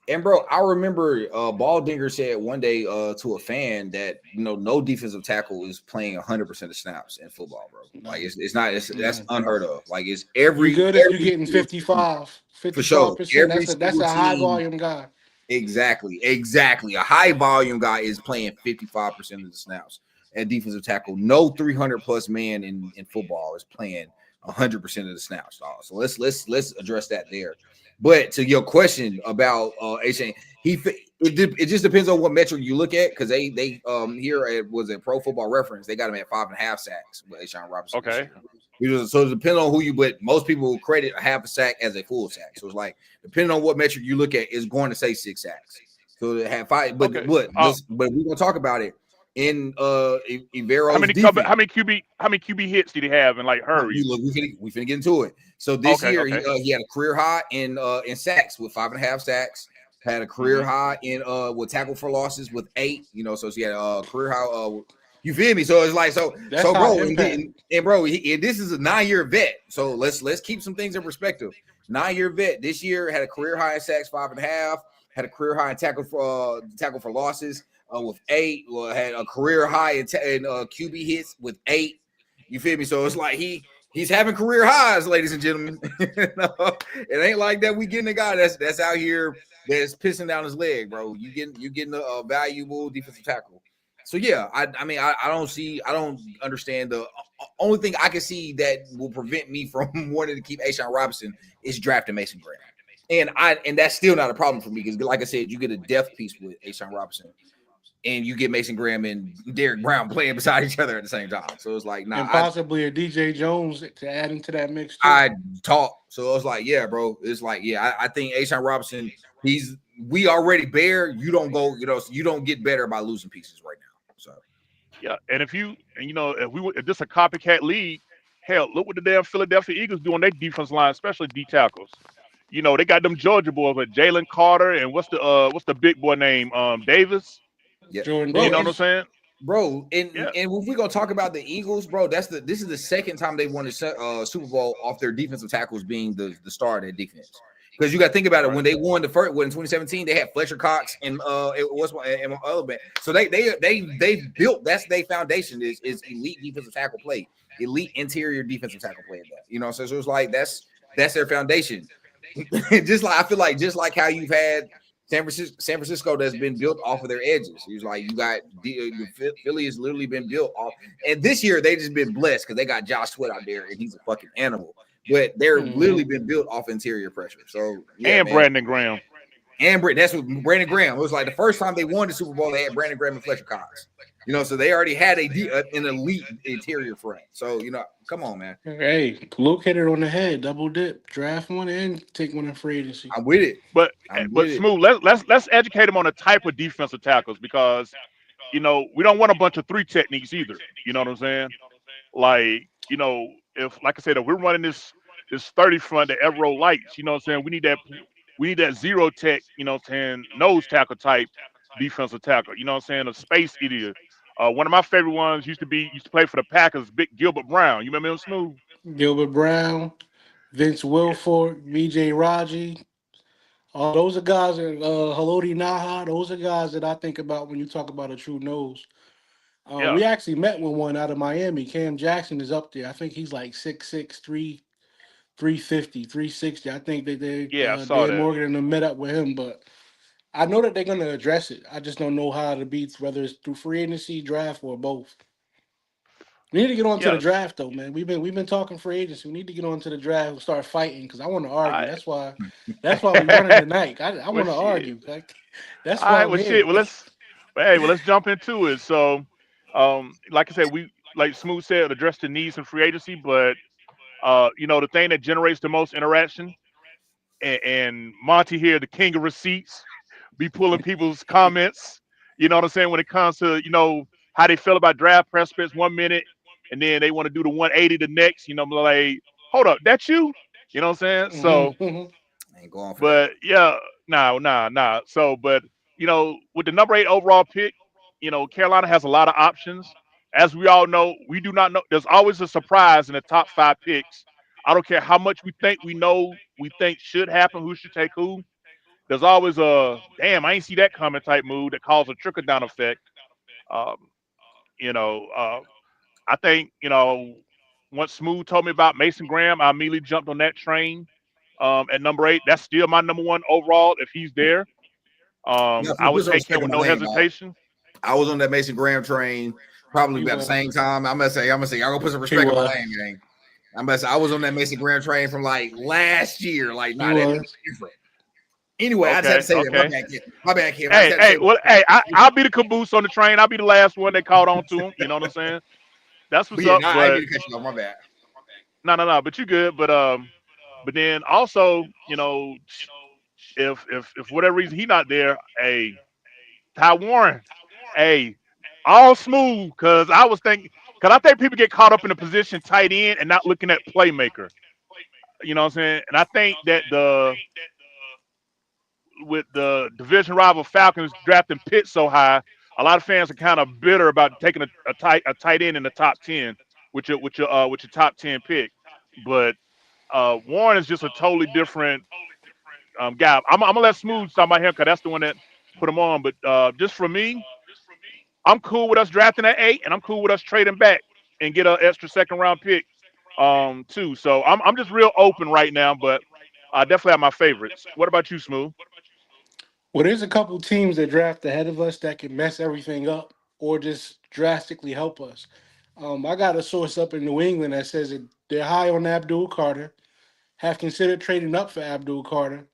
And bro, I remember Baldinger said one day to a fan that no defensive tackle is playing 100% of snaps in football, bro. Like none, it's not that's none. unheard of. Like it's You every good if you're every getting single team, for sure. 55%. Every That's single a high team. volume guy. Exactly. A high volume guy is playing 55% of the snaps at defensive tackle. No 300 plus man in football is playing 100% of the snaps, dog. So let's address that there. But to your question about Ashane, it just depends on what metric you look at because they here at was it Pro Football Reference, they got him at 5.5 sacks with Ashawn Robinson this okay, year. So it depends on who you, but most people credit a half a sack as a full sack. So it's like depending on what metric you look at, is going to say 6 sacks. So they have five, but okay. but we're gonna talk about it in Ivero's How defense. many QB hits did he have and like We hurries? look, we finna get into it. So this Okay, year okay. he had a career high in sacks with 5.5 sacks. Had a career Hmm. high in with tackle for losses with 8. So she had a career high. You feel me? So it's like That's high bro, impact. and bro, and this is a 9-year vet. So let's keep some things in perspective. 9-year vet this year had a career high in sacks 5.5. Had a career high in tackle for losses with 8. Had a career high in QB hits with 8. You feel me? So it's like he's having career highs, ladies and gentlemen. It ain't like that. We getting a guy that's out here that's pissing down his leg, bro. You getting a valuable defensive tackle. So yeah, I mean I don't understand the only thing I can see that will prevent me from wanting to keep Ashawn Robinson is drafting Mason Graham. And that's still not a problem for me because like I said, you get a depth piece with Ashawn Robinson and you get Mason Graham and Derek Brown playing beside each other at the same time. So it's like, And nah, possibly a DJ Jones to add into that mix too. I talk. So it's like, yeah, bro. It's like, yeah, I think Ashawn Robinson, we already bear. You don't go, you don't get better by losing pieces right now. So Yeah, and if this a copycat league, hell, look what the damn Philadelphia Eagles do on their defense line, especially D tackles. They got them Georgia boys with Jalen Carter and what's the big boy name? Davis. yeah, Jordan bro. You know what And I'm Davis. saying? bro, and Yeah. if we gonna talk about the Eagles, bro, this is the second time they won the Super Bowl off their defensive tackles being the star of their defense. Because you got to think about it, Right. when they won the first in 2017, they had Fletcher Cox and it was and other band. So they built that's their foundation is elite defensive tackle play, elite interior defensive tackle play. So it's like that's their foundation. Just like I feel like just like how you've had San Francisco that's been built off of their edges. He's like you got Philly has literally been built off, and this year they just been blessed because they got Josh Sweat out there and he's a fucking animal. But they're literally Hmm. been built off interior pressure. So yeah, And man. Brandon Graham. And that's what Brandon Graham. It was like the first time they won the Super Bowl, they had Brandon Graham and Fletcher Cox. So they already had an elite interior front. So come on, man. Hey, Luke hit it on the head. Double dip. Draft one and take one in free agency. I'm with it. But I'm but with it. smooth. Let's educate them on the type of defensive tackles because we don't want a bunch of three techniques either. You know what I'm saying? Like if like I said, if we're running this 30 front, the Evero lights, you know what I'm saying? We need that zero tech, you know what I'm saying, nose tackle type defensive tackle, you know what I'm saying, a space idiot. One of my favorite ones used to play for the Packers, Big Gilbert Brown. You remember him, Smooth? Gilbert Brown, Vince Yeah. Wilfork, VJ Raji. Those are guys that Haloti Naha. Those are guys that I think about when you talk about a true nose. Yeah. We actually met with one out of Miami. Cam Jackson is up there. I think he's like 6'6", 350, 360. I think that Yeah, I saw Dan that. Morgan and them met up with him, but I know that they're gonna address it. I just don't know how to beat whether it's through free agency, draft, or both. We need to get on to the Yes. draft though, man. We've been talking free agency. We need to get on to the draft and start fighting because I want to argue. I That's why we running tonight. I well want to shit. argue. Like, that's All why right, I'm well shit. here. Let's jump into it. So, like I said, we like Smooth said, address the needs in free agency, but the thing that generates the most interaction, and Monty here, the king of receipts, be pulling people's comments. You know what I'm saying when it comes to how they feel about draft prospects 1 minute, and then they want to do the 180 the next. Like, hold up, that's you. You know what I'm saying? So, Mhm. I ain't going for that. but yeah, no, nah. So, but with the number 8 overall pick, Carolina has a lot of options. As we all know, we do not know. There's always a surprise in the top 5 picks. I don't care how much we think we know, we think should happen, who should take who. There's always a damn, I ain't see that coming type move that causes a trickle down effect. Um, you know, uh, I think once Smooth told me about Mason Graham, I immediately jumped on that train. At number 8, that's still my number one overall. If he's there, Yeah, I for would put some take him respect with on my no name, dog. hesitation. I was on that Mason Graham train probably He about the same was. time. I'm gonna say, y'all gonna put some He respect on my was. name, gang. I'm gonna say I was on that Mason Graham train from like last year. Like, He nah, that nigga's was. different. Anyway, I just had to Okay, say that. My okay. bad, kid. My bad, kid. I just Hey, had to hey, say well, hey, that. I'll be the caboose on the train. I'll be the last one that caught on to him. You know what I'm saying? That's But what's yeah, up. nah, I ain't But mean to cut you off. My bad. no, no, no. But you good. But then also, if for whatever reason he not there, hey, Ty Warren, hey, all smooth. Cause I think people get caught up in the position tight end and not looking at playmaker. You know what I'm saying? And I think that the with the division rival Falcons drafting Pitt so high, a lot of fans are kind of bitter about taking a tight end in the top 10 with your top 10 pick. But Warren is just a totally different guy. I'm gonna let Smooth talk about him because that's the one that put him on. But just for me, I'm cool with us drafting at 8, and I'm cool with us trading back and get an extra second round pick too. So I'm just real open right now, but I definitely have my favorites. What about you, Smooth? Well, there's a couple teams that draft ahead of us that can mess everything up or just drastically help us. I got a source up in New England that says that they're high on Abdul Carter, have considered trading up for Abdul Carter,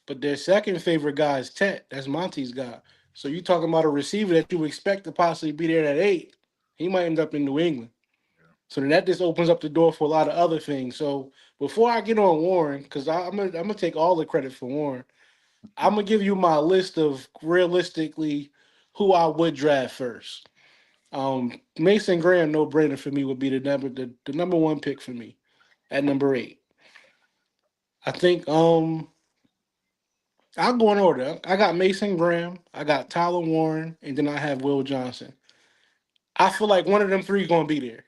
but their second favorite guy is Tet. That's Monty's guy. So you talking about a receiver that you expect to possibly be there at 8? He might end up in New England. So then that just opens up the door for a lot of other things. So before I get on Warren, because I'm gonna take all the credit for Warren, I'm gonna give you my list of realistically who I would draft first. Mason Graham, no brainer for me, would be the number one pick for me at number 8. I think I'll go in order. I got Mason Graham, I got Tyler Warren, and then I have Will Johnson. I feel like one of them three gonna be there.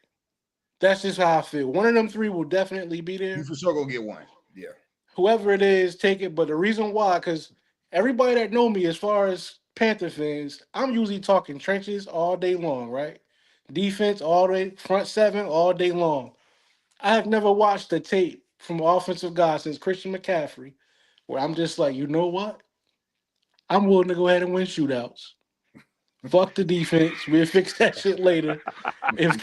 That's just how I feel. One of them three will definitely be You there. for sure gonna get one. Yeah. Whoever it is, take it. But the reason why, because everybody that know me, as far as Panther fans, I'm usually talking trenches all day long, right? Defense all day, front seven all day long. I have never watched a tape from an offensive guy since Christian McCaffrey where I'm just like, you know what? I'm willing to go ahead and win shootouts. Fuck the defense. We'll fix that shit later. If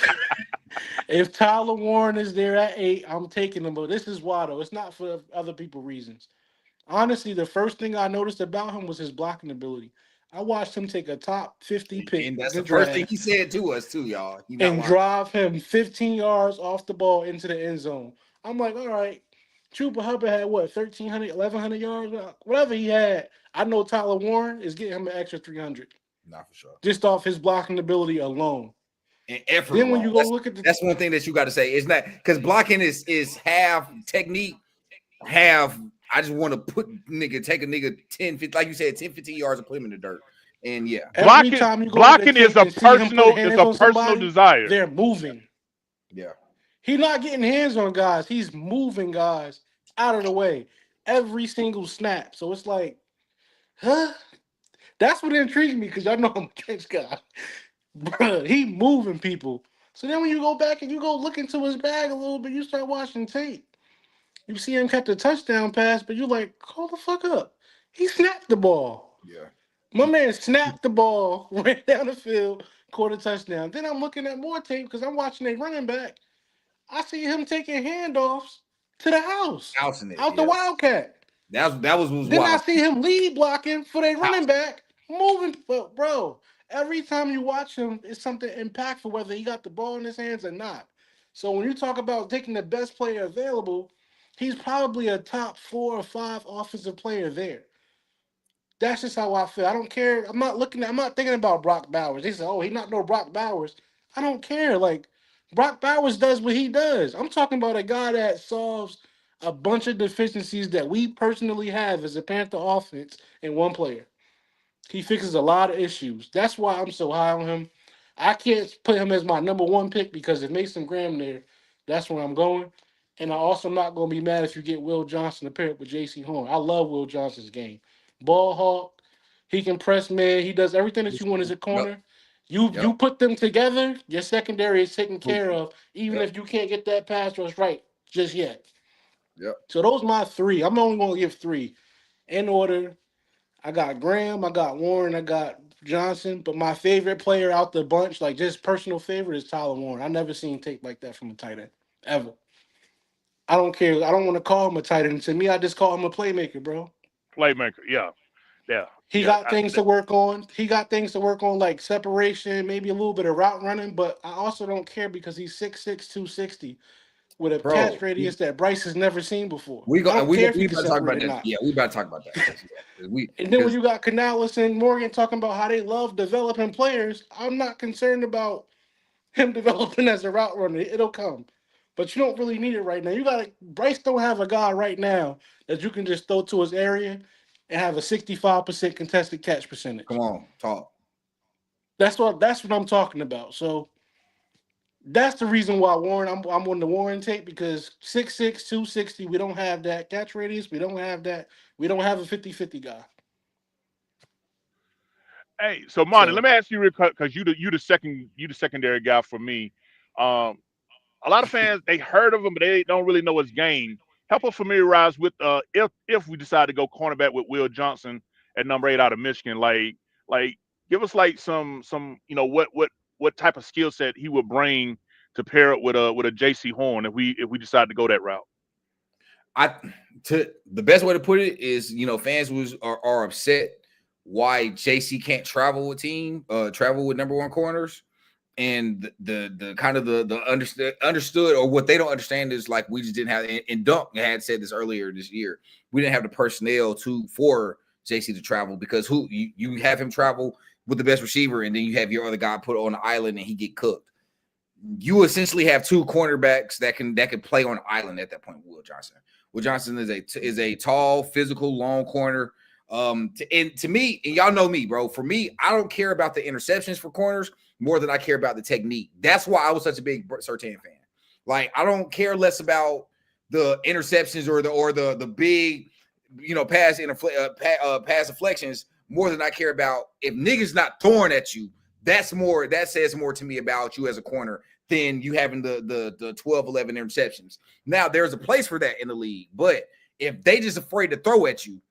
if Tyler Warren is there at 8, I'm taking him. But this is why though. It's not for other people reasons. Honestly, the first thing I noticed about him was his blocking ability. I watched him take a top 50 pick And in that's the the first thing he draft said to us, too, y'all. He not and lying. drive him 15 yards off the ball into the end zone. I'm like, all right, Trooper Hubbard had what, 1,300, 1,100 yards? Whatever he had. I know Tyler Warren is getting him an extra 300 Not for sure. just off his blocking ability alone. and effort Then when wrong. you go look at the That's one thing that you got to say. It's not because blocking is half technique, half. I just want to take a nigga 10, 50, like you said, 10, 15 yards and put him in the dirt. And yeah, every Blocking time you go to the blocking tape and see him put is hands a on personal somebody, desire. they're moving. yeah. He's not getting hands on guys. He's moving guys out of the way every single snap. So it's like, huh? That's what intrigues me because y'all know I'm a trench guy. Bruh, he moving people. So then when you go back and you go look into his bag a little bit, you start watching tape. You see him catch a touchdown pass, but you like, hold the fuck up. He snapped the ball. Yeah. My man snapped the ball, ran down the field, caught a touchdown. Then I'm looking at more tape because I'm watching a running back. I see him taking handoffs to the house, Housing it. out the Yeah. Wildcat. That was Then I wild. see him lead blocking for their running House. back, moving. But bro, every time you watch him, it's something impactful, whether he got the ball in his hands or not. So when you talk about taking the best player available, he's probably a top 4 or 5 offensive player there. That's just how I feel. I don't care. I'm not thinking about Brock Bowers. They say, oh, he's not no Brock Bowers. I don't care. Like, Brock Bowers does what he does. I'm talking about a guy that solves a bunch of deficiencies that we personally have as a Panther offense in one player. He fixes a lot of issues. That's why I'm so high on him. I can't put him as my #1 pick because if Mason Graham there, that's where I'm going. And I also not going to be mad if you get Will Johnson to pair up with J.C. Horn. I love Will Johnson's game. Ball hawk. He can press man. He does everything that you want as a Yep. corner. You Yep. put them together, your secondary is taken care of, even Yep. if you can't get that pass rush right just yet. Yep. So those my three. I'm only going to give three in order. I got Graham, I got Warren, I got Johnson, but my favorite player out the bunch, like just personal favorite, is Tyler Warren. I never seen tape like that from a tight end ever. I don't care. I don't want to call him a tight end. To me, I just call him a playmaker, bro. Playmaker. Yeah. Yeah. He Yeah. got things to work on. He got things to work on, like separation, maybe a little bit of route running. But I also don't care because he's 6'6", 260 with a catch Bro. radius that Bryce has never seen before. We I go and don't care if we he can about to talk separate about or that. not. Yeah, we about to talk about that. We And then when because you got Canales and Morgan talking about how they love developing players, I'm not concerned about him developing as a route runner. It'll come. But you don't really need it right now. You got to Bryce don't have a guy right now that you can just throw to his area and have a 65% contested catch come percentage. on, talk. That's what I'm talking about. So that's the reason why Warren I'm on the Warren tape because 6'6", 260, we don't have that catch radius. We don't have that. We don't have a 50-50 guy. Hey, so Monty, let So me ask you real quick because you the secondary guy for me. Um, a lot of fans they heard of him, but they don't really know his game. Help us familiarize with if we decide to go cornerback with Will Johnson at number 8 out of Michigan. Like give us like some what type of skill set he would bring to pair up with a J.C. Horn if we decide to go that route. I to the best way to put it is, fans are upset why JC can't travel with #1 corners. And the kind of the understood or what they don't understand is like we just didn't have, and Dunk had said this earlier this year, we didn't have the personnel for JC to travel because you have him travel with the best receiver and then you have your other guy put on the island and he get cooked. You essentially have 2 cornerbacks that can play on the island at that point. Will Johnson. Will Johnson is a tall, physical, long corner. To me, and y'all know me, bro. For me, I don't care about the interceptions for corners more than I care about the technique. That's why I was such a big Surtain fan. Like I don't care less about the interceptions or the big, pass deflections more than I care about if niggas not throwing at you. That says more to me about you as a corner than you having the 12, 11 interceptions. Now there's a place for that in the league, but if they just afraid to throw at you,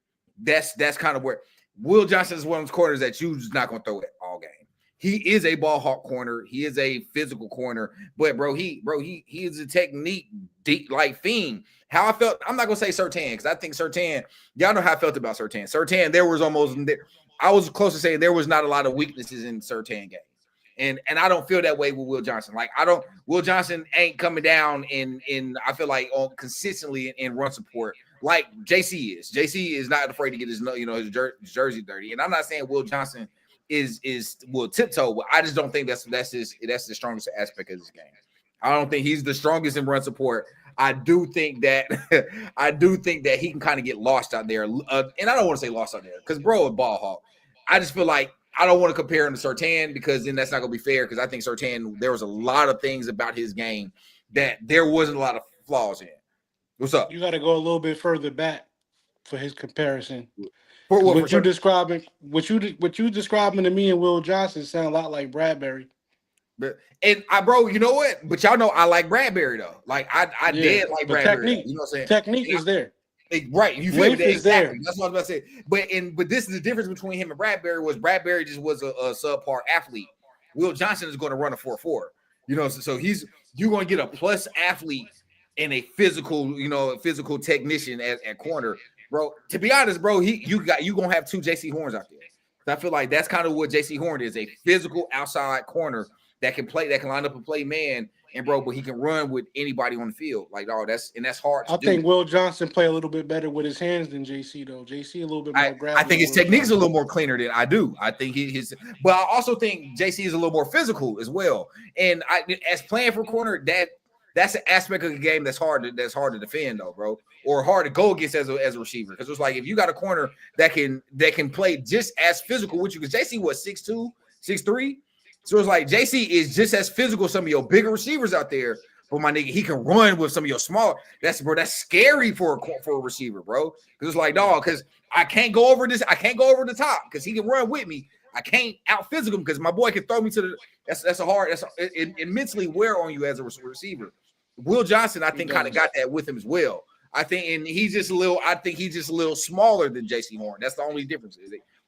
that's kind of where Will Johnson is one of those corners that you're just not going to throw it all game. He is a ball hawk corner. He is a physical corner, but he is a technique deep like fiend. How I felt, I'm not gonna say Surtain because I think Surtain, y'all know how I felt about Surtain. Surtain, I was close to saying there was not a lot of weaknesses in Surtain game. And I don't feel that way with Will Johnson. Like Will Johnson ain't coming down in I feel like on consistently in run support like JC is. JC is not afraid to get his jersey dirty. And I'm not saying Will Johnson is will tiptoe. I just don't think that's the strongest aspect of this game. I don't think he's the strongest in run support. I do think that I do think that he can kind of get lost out there, and I don't want to say lost out there because bro, a ball hawk. I just feel like I don't want to compare him to Surtain because then that's not going to be fair. Because I think Surtain, there was a lot of things about his game that there wasn't a lot of flaws in. What's up? You got to go a little bit further back for his comparison. For Because what? For what you sure. describing, what you describing to me and Will Johnson sound a lot like Bradbury. But and bro, you know what? But y'all know I like Bradbury though. Like I Yeah, did like but Bradbury. Though, technique, you know what I'm saying? technique is there. Right, you feel me? Length is Exactly. there. That's what I was about to say. But this is the difference between him and Bradbury was Bradbury just was a subpar athlete. Will Johnson is going to run a 4.4. You know, so you're going to get a plus athlete and a physical, physical technician at corner, bro. To be honest, bro, you gonna have two JC Horns out there. I feel like that's kind of what JC Horn is, a physical outside corner that can line up and play man, and bro, but he can run with anybody on the field. Like, oh, that's hard to I do. think Will Johnson play a little bit better with his hands than JC though. JC a little bit more I grabby think than his Will technique's a Johnson. little more cleaner than I do. I think but I also think JC is a little more physical as well. And as playing for corner, that's an aspect of the game that's hard to defend though, bro, or hard to go against as a receiver. Because it's like if you got a corner that can play just as physical with you, because JC was 6'2", 6'3". So it's like JC is just as physical as some of your bigger receivers out there. But my nigga, he can run with some of your smaller. That's scary for a receiver, bro. Because it's like, dog, because I can't go over this. I can't go over the top because he can run with me. I can't out physical him because my boy can throw me to the. It mentally wear on you as a receiver. Will Johnson, I think, kind of got that with him as well. I think, and he's just a little. I think he's just a little smaller than J.C. Horn. That's the only difference.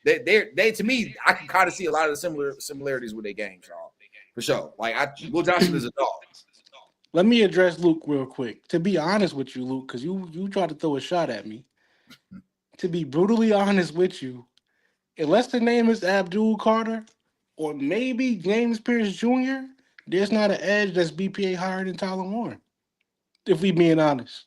They to me, I can kind of see a lot of the similarities with their games, y'all, for sure. Like Will Johnson is a dog. Let me address Luke real quick. To be honest with you, Luke, because you tried to throw a shot at me. To be brutally honest with you, unless the name is Abdul Carter or maybe James Pierce Jr., there's not an edge that's BPA higher than Tyler Warren. If we being honest.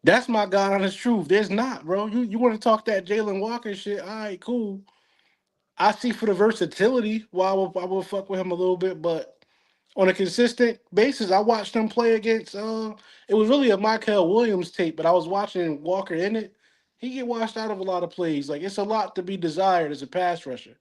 That's my God honest truth. There's not, bro. You want to talk that Jalen Walker shit? All right, cool. I see for the versatility why I will fuck with him a little bit, but on a consistent basis, I watched him play against. It was really a Michael Williams tape, but I was watching Walker in it. He get washed out of a lot of plays. Like it's a lot to be desired as a pass rusher.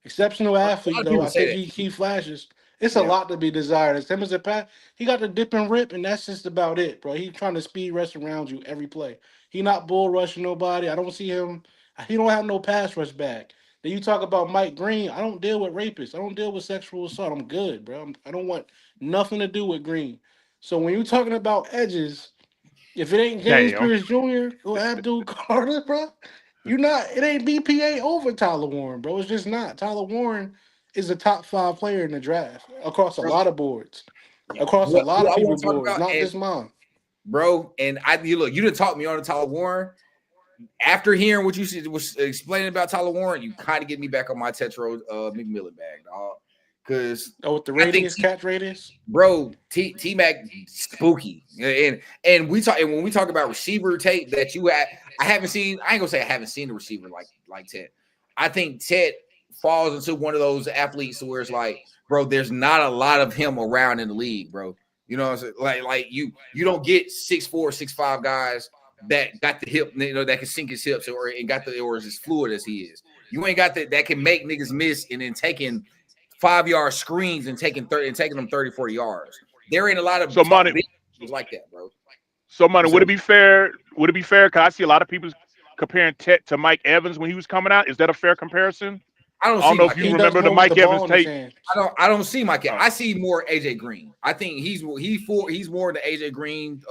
Exceptional A lot athlete, of though. people I say think that. he flashes. It's a Yeah. lot to be desired. As him as a pass, he got the dip and rip, and that's just about it, bro. He trying to speed rush around you every play. He not bull rushing nobody. I don't see him. He don't have no pass rush back. Then you talk about Mike Green. I don't deal with rapists. I don't deal with sexual assault. I'm good, bro. I don't want nothing to do with Green. So when you talking about edges, if it ain't James Damn. Pierce Jr. or Abdul Carter, bro, you not. It ain't BPA over Tyler Warren, bro. It's just not. Tyler Warren is a top 5 player in the draft across a Bro, lot of boards, yeah. across a lot What of I people want to talk boards, about, not and just mine. bro, and you didn't talk me on to Tyler Warren. After hearing what you was explaining about Tyler Warren, you kind of get me back on my Tetro McMillan bag, dog. Because Oh, with the I think radius, catch radius. bro, T Mac spooky, and when we talk about receiver tape that you had, I haven't seen. I ain't gonna say I haven't seen a receiver like Ted. I think Ted falls into one of those athletes where it's like, bro, there's not a lot of him around in the league, bro. You know what I'm saying? Like you don't get 6'4", 6'5" guys that got the hip, that can sink his hips or is as fluid as he is. You ain't got that can make niggas miss and then taking 5-yard screens and taking them 30, 40 yards. There ain't a lot of So tall money. big dudes like that, bro. So money. So Would it be fair? Would it be fair? Cause I see a lot of people comparing Tet to Mike Evans when he was coming out. Is that a fair comparison? I don't I don't see know if Mike you He Evans. does remember the more with the Mike Evans ball in his tape. hands. I don't see Mike. Uh, I see more AJ Green. I think he's more the AJ Green.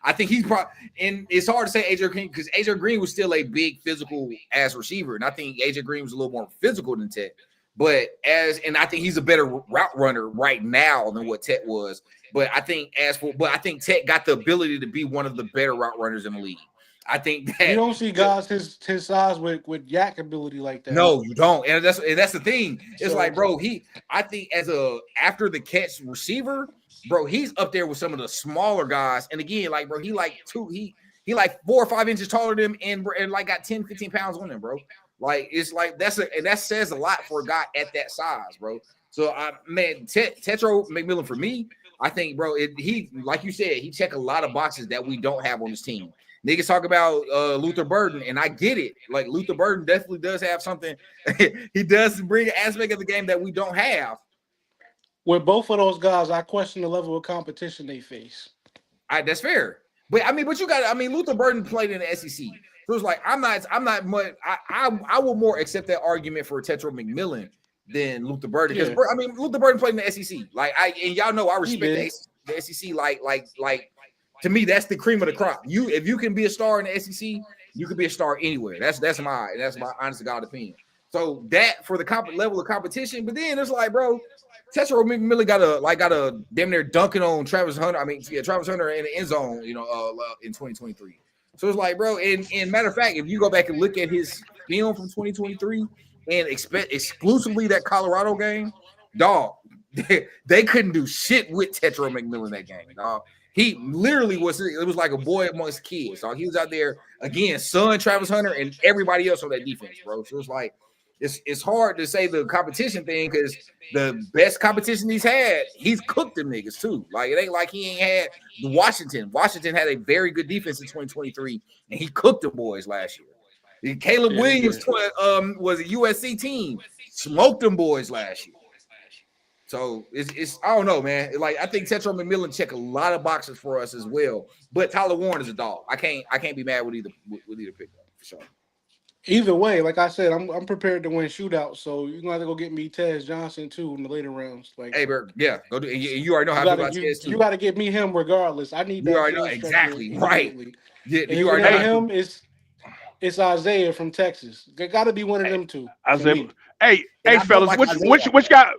I think he's probably, and it's hard to say AJ Green because AJ Green was still a big physical ass receiver, and I think AJ Green was a little more physical than Ted. But I think he's a better route runner right now than what Ted was. But I think Ted got the ability to be one of the better route runners in the league. I think You that. don't see guys his size with yak ability like that. No, you don't, and that's the thing. It's like, So bro, I think as a after the catch receiver, bro, he's up there with some of the smaller guys. And again, like, bro, He like 4 or 5 inches taller than him and like got 10, 15 pounds on him, bro. Like it's like and that says a lot for a guy at that size, bro. So man, Tetro McMillan for me, I think, bro, he like you said, he check a lot of boxes that we don't have on this team. Niggas talk about Luther Burden, and I get it. Like Luther Burden definitely does have something. He does bring an aspect of the game that we don't have. With both of those guys, I question the level of competition they face. That's fair. But I mean, but you got. I mean, Luther Burden played in the SEC, so it's like I'm not much. I will more accept that argument for Tetro McMillan than Luther Burden because I mean, Luther Burden played in the SEC. Like and y'all know I respect the SEC. Like to me, that's the cream of the crop. If you can be a star in the SEC, you can be a star anywhere. That's my honest to God opinion. So that for the level of competition, but then it's like, bro, Tetro McMillan got a damn near dunking on Travis Hunter. I mean, Travis Hunter in the end zone, in 2023. So it's like, bro, and matter of fact, if you go back and look at his film from 2023 and expect exclusively that Colorado game, dog, they couldn't do shit with Tetro McMillan that game, dog. He literally was like a boy amongst kids, dog. He was out there again, son Travis Hunter and everybody else on that defense, bro. So it's like, it's hard to say the competition thing because the best competition he's cooked them niggas too. Like it ain't like he ain't had Washington. Washington had a very good defense in 2023, and he cooked them boys last year. And Caleb Williams was a USC team, smoked them boys last year. So it's I don't know, man. Like I think Tetro McMillan check a lot of boxes for us as well. But Tyler Warren is a dog. I can't be mad with either pick up for sure. Either way, like I said, I'm prepared to win shootouts. So you're gonna have to go get me Tez Johnson too in the later rounds. Like, hey, bro, yeah, go do. You already know how I feel about Tez too. You got to get me him regardless. I need that. You already know exactly right. Yeah, you already know him. It's Isaiah from Texas. Got to be one of them two. Isaiah. Hey, fellas, like which guy?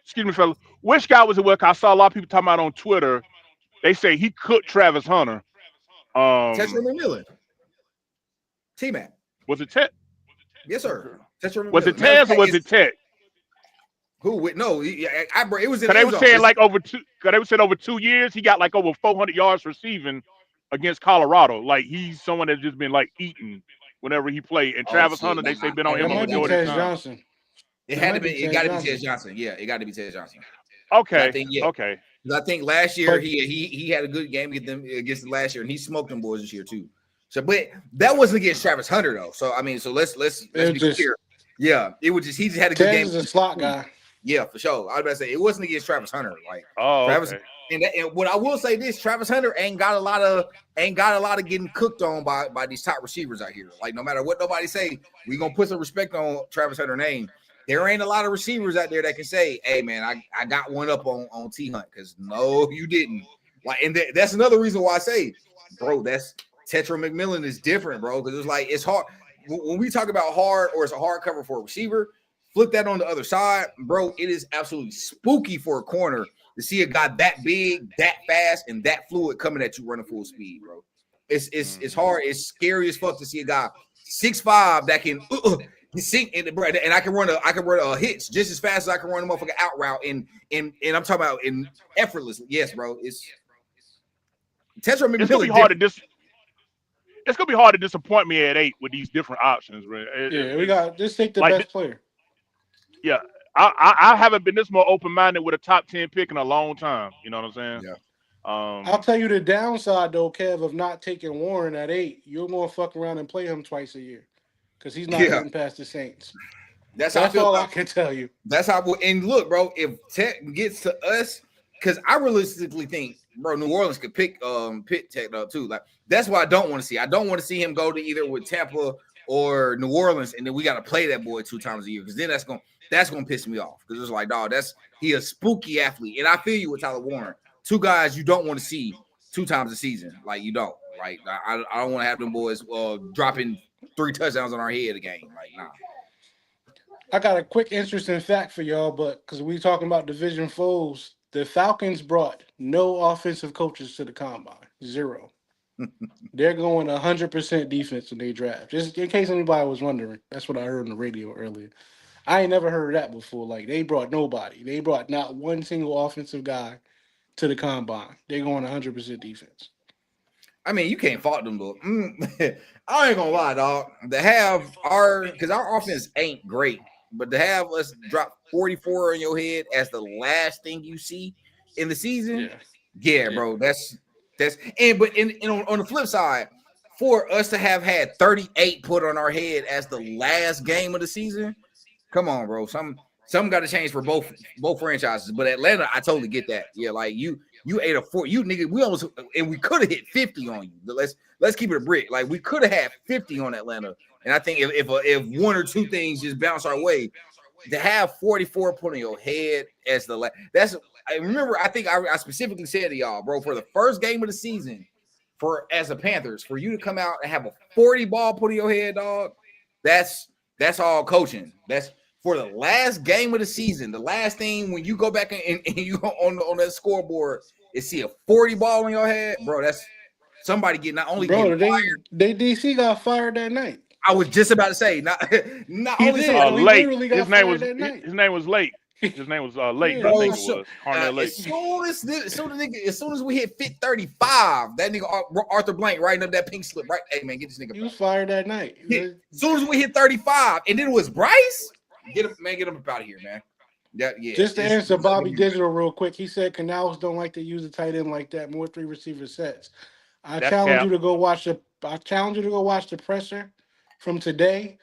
Excuse me, fellas. Which guy was it? With? I saw a lot of people talking about on Twitter. They say he cooked Travis Hunter. Tetro McMillan. T-Mac. Was it Ted? Yes, sir. Was it Tez or was it Ted? Who? No, it was. They were saying like over 2. They were saying over 2 years he got like over 400 yards receiving against Colorado. Like he's someone that's just been like eating whenever he played. And Travis Hunter, they say been on him a majority of the time. Johnson. It had to be. It got to be Tez Johnson. Yeah, it got to be Tez Johnson. Okay. Okay. I think last year he had a good game against the last year, and he smoked them boys this year too. So, but that wasn't against Travis Hunter though. So I mean, so let's be clear. Yeah, it was just he just had a good game. He's a slot guy. Yeah, for sure. I was about to say it wasn't against Travis Hunter. Like Travis. Okay. And what I will say this, Travis Hunter ain't got a lot of getting cooked on by these top receivers out here. Like no matter what nobody say, we gonna put some respect on Travis Hunter's name. There ain't a lot of receivers out there that can say, "Hey man, I got one up on T Hunt," because no, you didn't. Like, and that's another reason why I say, bro, that's Tetro McMillan is different, bro, because it's like it's hard when we talk about hard or it's a hard cover for a receiver. Flip that on the other side, bro. It is absolutely spooky for a corner to see a guy that big, that fast, and that fluid coming at you running full speed, bro. It's hard. It's scary as fuck to see a guy 6'5" that can sink and I can run a hitch just as fast as I can run a motherfucking out route and I'm talking about in effortlessly. Yes, bro. It's Tetro McMillan. It's gonna be hard to disappoint me at 8 with these different options, bro. We got just take the best player. Yeah, I haven't been this more open-minded with a top 10 pick in a long time. You know what I'm saying? Yeah. I'll tell you the downside though, Kev, of not taking Warren at 8. You're gonna fuck around and play him twice a year because he's not getting past the Saints. That's all I can tell you. That's how. And look, bro, if Tech gets to us, because I realistically think, bro, New Orleans could pick Tech up too. Like that's what I don't want to see. I don't want to see him go to either with Tampa or New Orleans, and then we got to play that boy 2 times a year because then that's gonna piss me off because it's like, dog, he a spooky athlete, and I feel you with Tyler Warren. 2 guys you don't want to see 2 times a season, like you don't. Like I don't want to have them boys dropping 3 touchdowns on our head a game. Like nah. I got a quick interesting fact for y'all, but because we talking about division foes, the Falcons brought no offensive coaches to the combine, 0. They're going 100% defense in their draft. Just in case anybody was wondering, that's what I heard on the radio earlier. I ain't never heard that before. Like they brought nobody. They brought not one single offensive guy to the combine. They're going 100% defense. I mean, you can't fault them, though. I ain't gonna lie, dog. To have because our offense ain't great, but to have us drop 44 on your head as the last thing you see in the season, yeah, bro. That's but on the flip side, for us to have had 38 put on our head as the last game of the season, come on, bro. Some got to change for both franchises. But Atlanta, I totally get that. Yeah, like you ate a four. You nigga, we almost and we could have hit 50 on you. But let's keep it a brick. Like we could have had 50 on Atlanta. And I think if one or two things just bounce our way, to have 44 put on your head as the I remember. I think I specifically said to y'all, bro, for the first game of the season, as a Panthers, for you to come out and have a 40 ball put on your head, dog. That's all coaching. That's for the last game of the season. The last thing when you go back and you go on that scoreboard and see a 40 ball on your head, bro. That's somebody getting not only getting fired. They DC got fired that night. I was just about to say not only we late. literally got fired that night. His name was late. His name was late. Yeah. I think it was Late. As soon as we hit 35, that nigga Arthur Blank writing up that pink slip. Right, hey man, get this nigga. He was fired that night. As soon as we hit 35, and then it was Bryce. Get him up out of here, man. Yeah. Just to answer Bobby Digital real quick, he said Canals don't like to use a tight end like that. More 3 receiver sets. I challenge you to go watch the presser from today,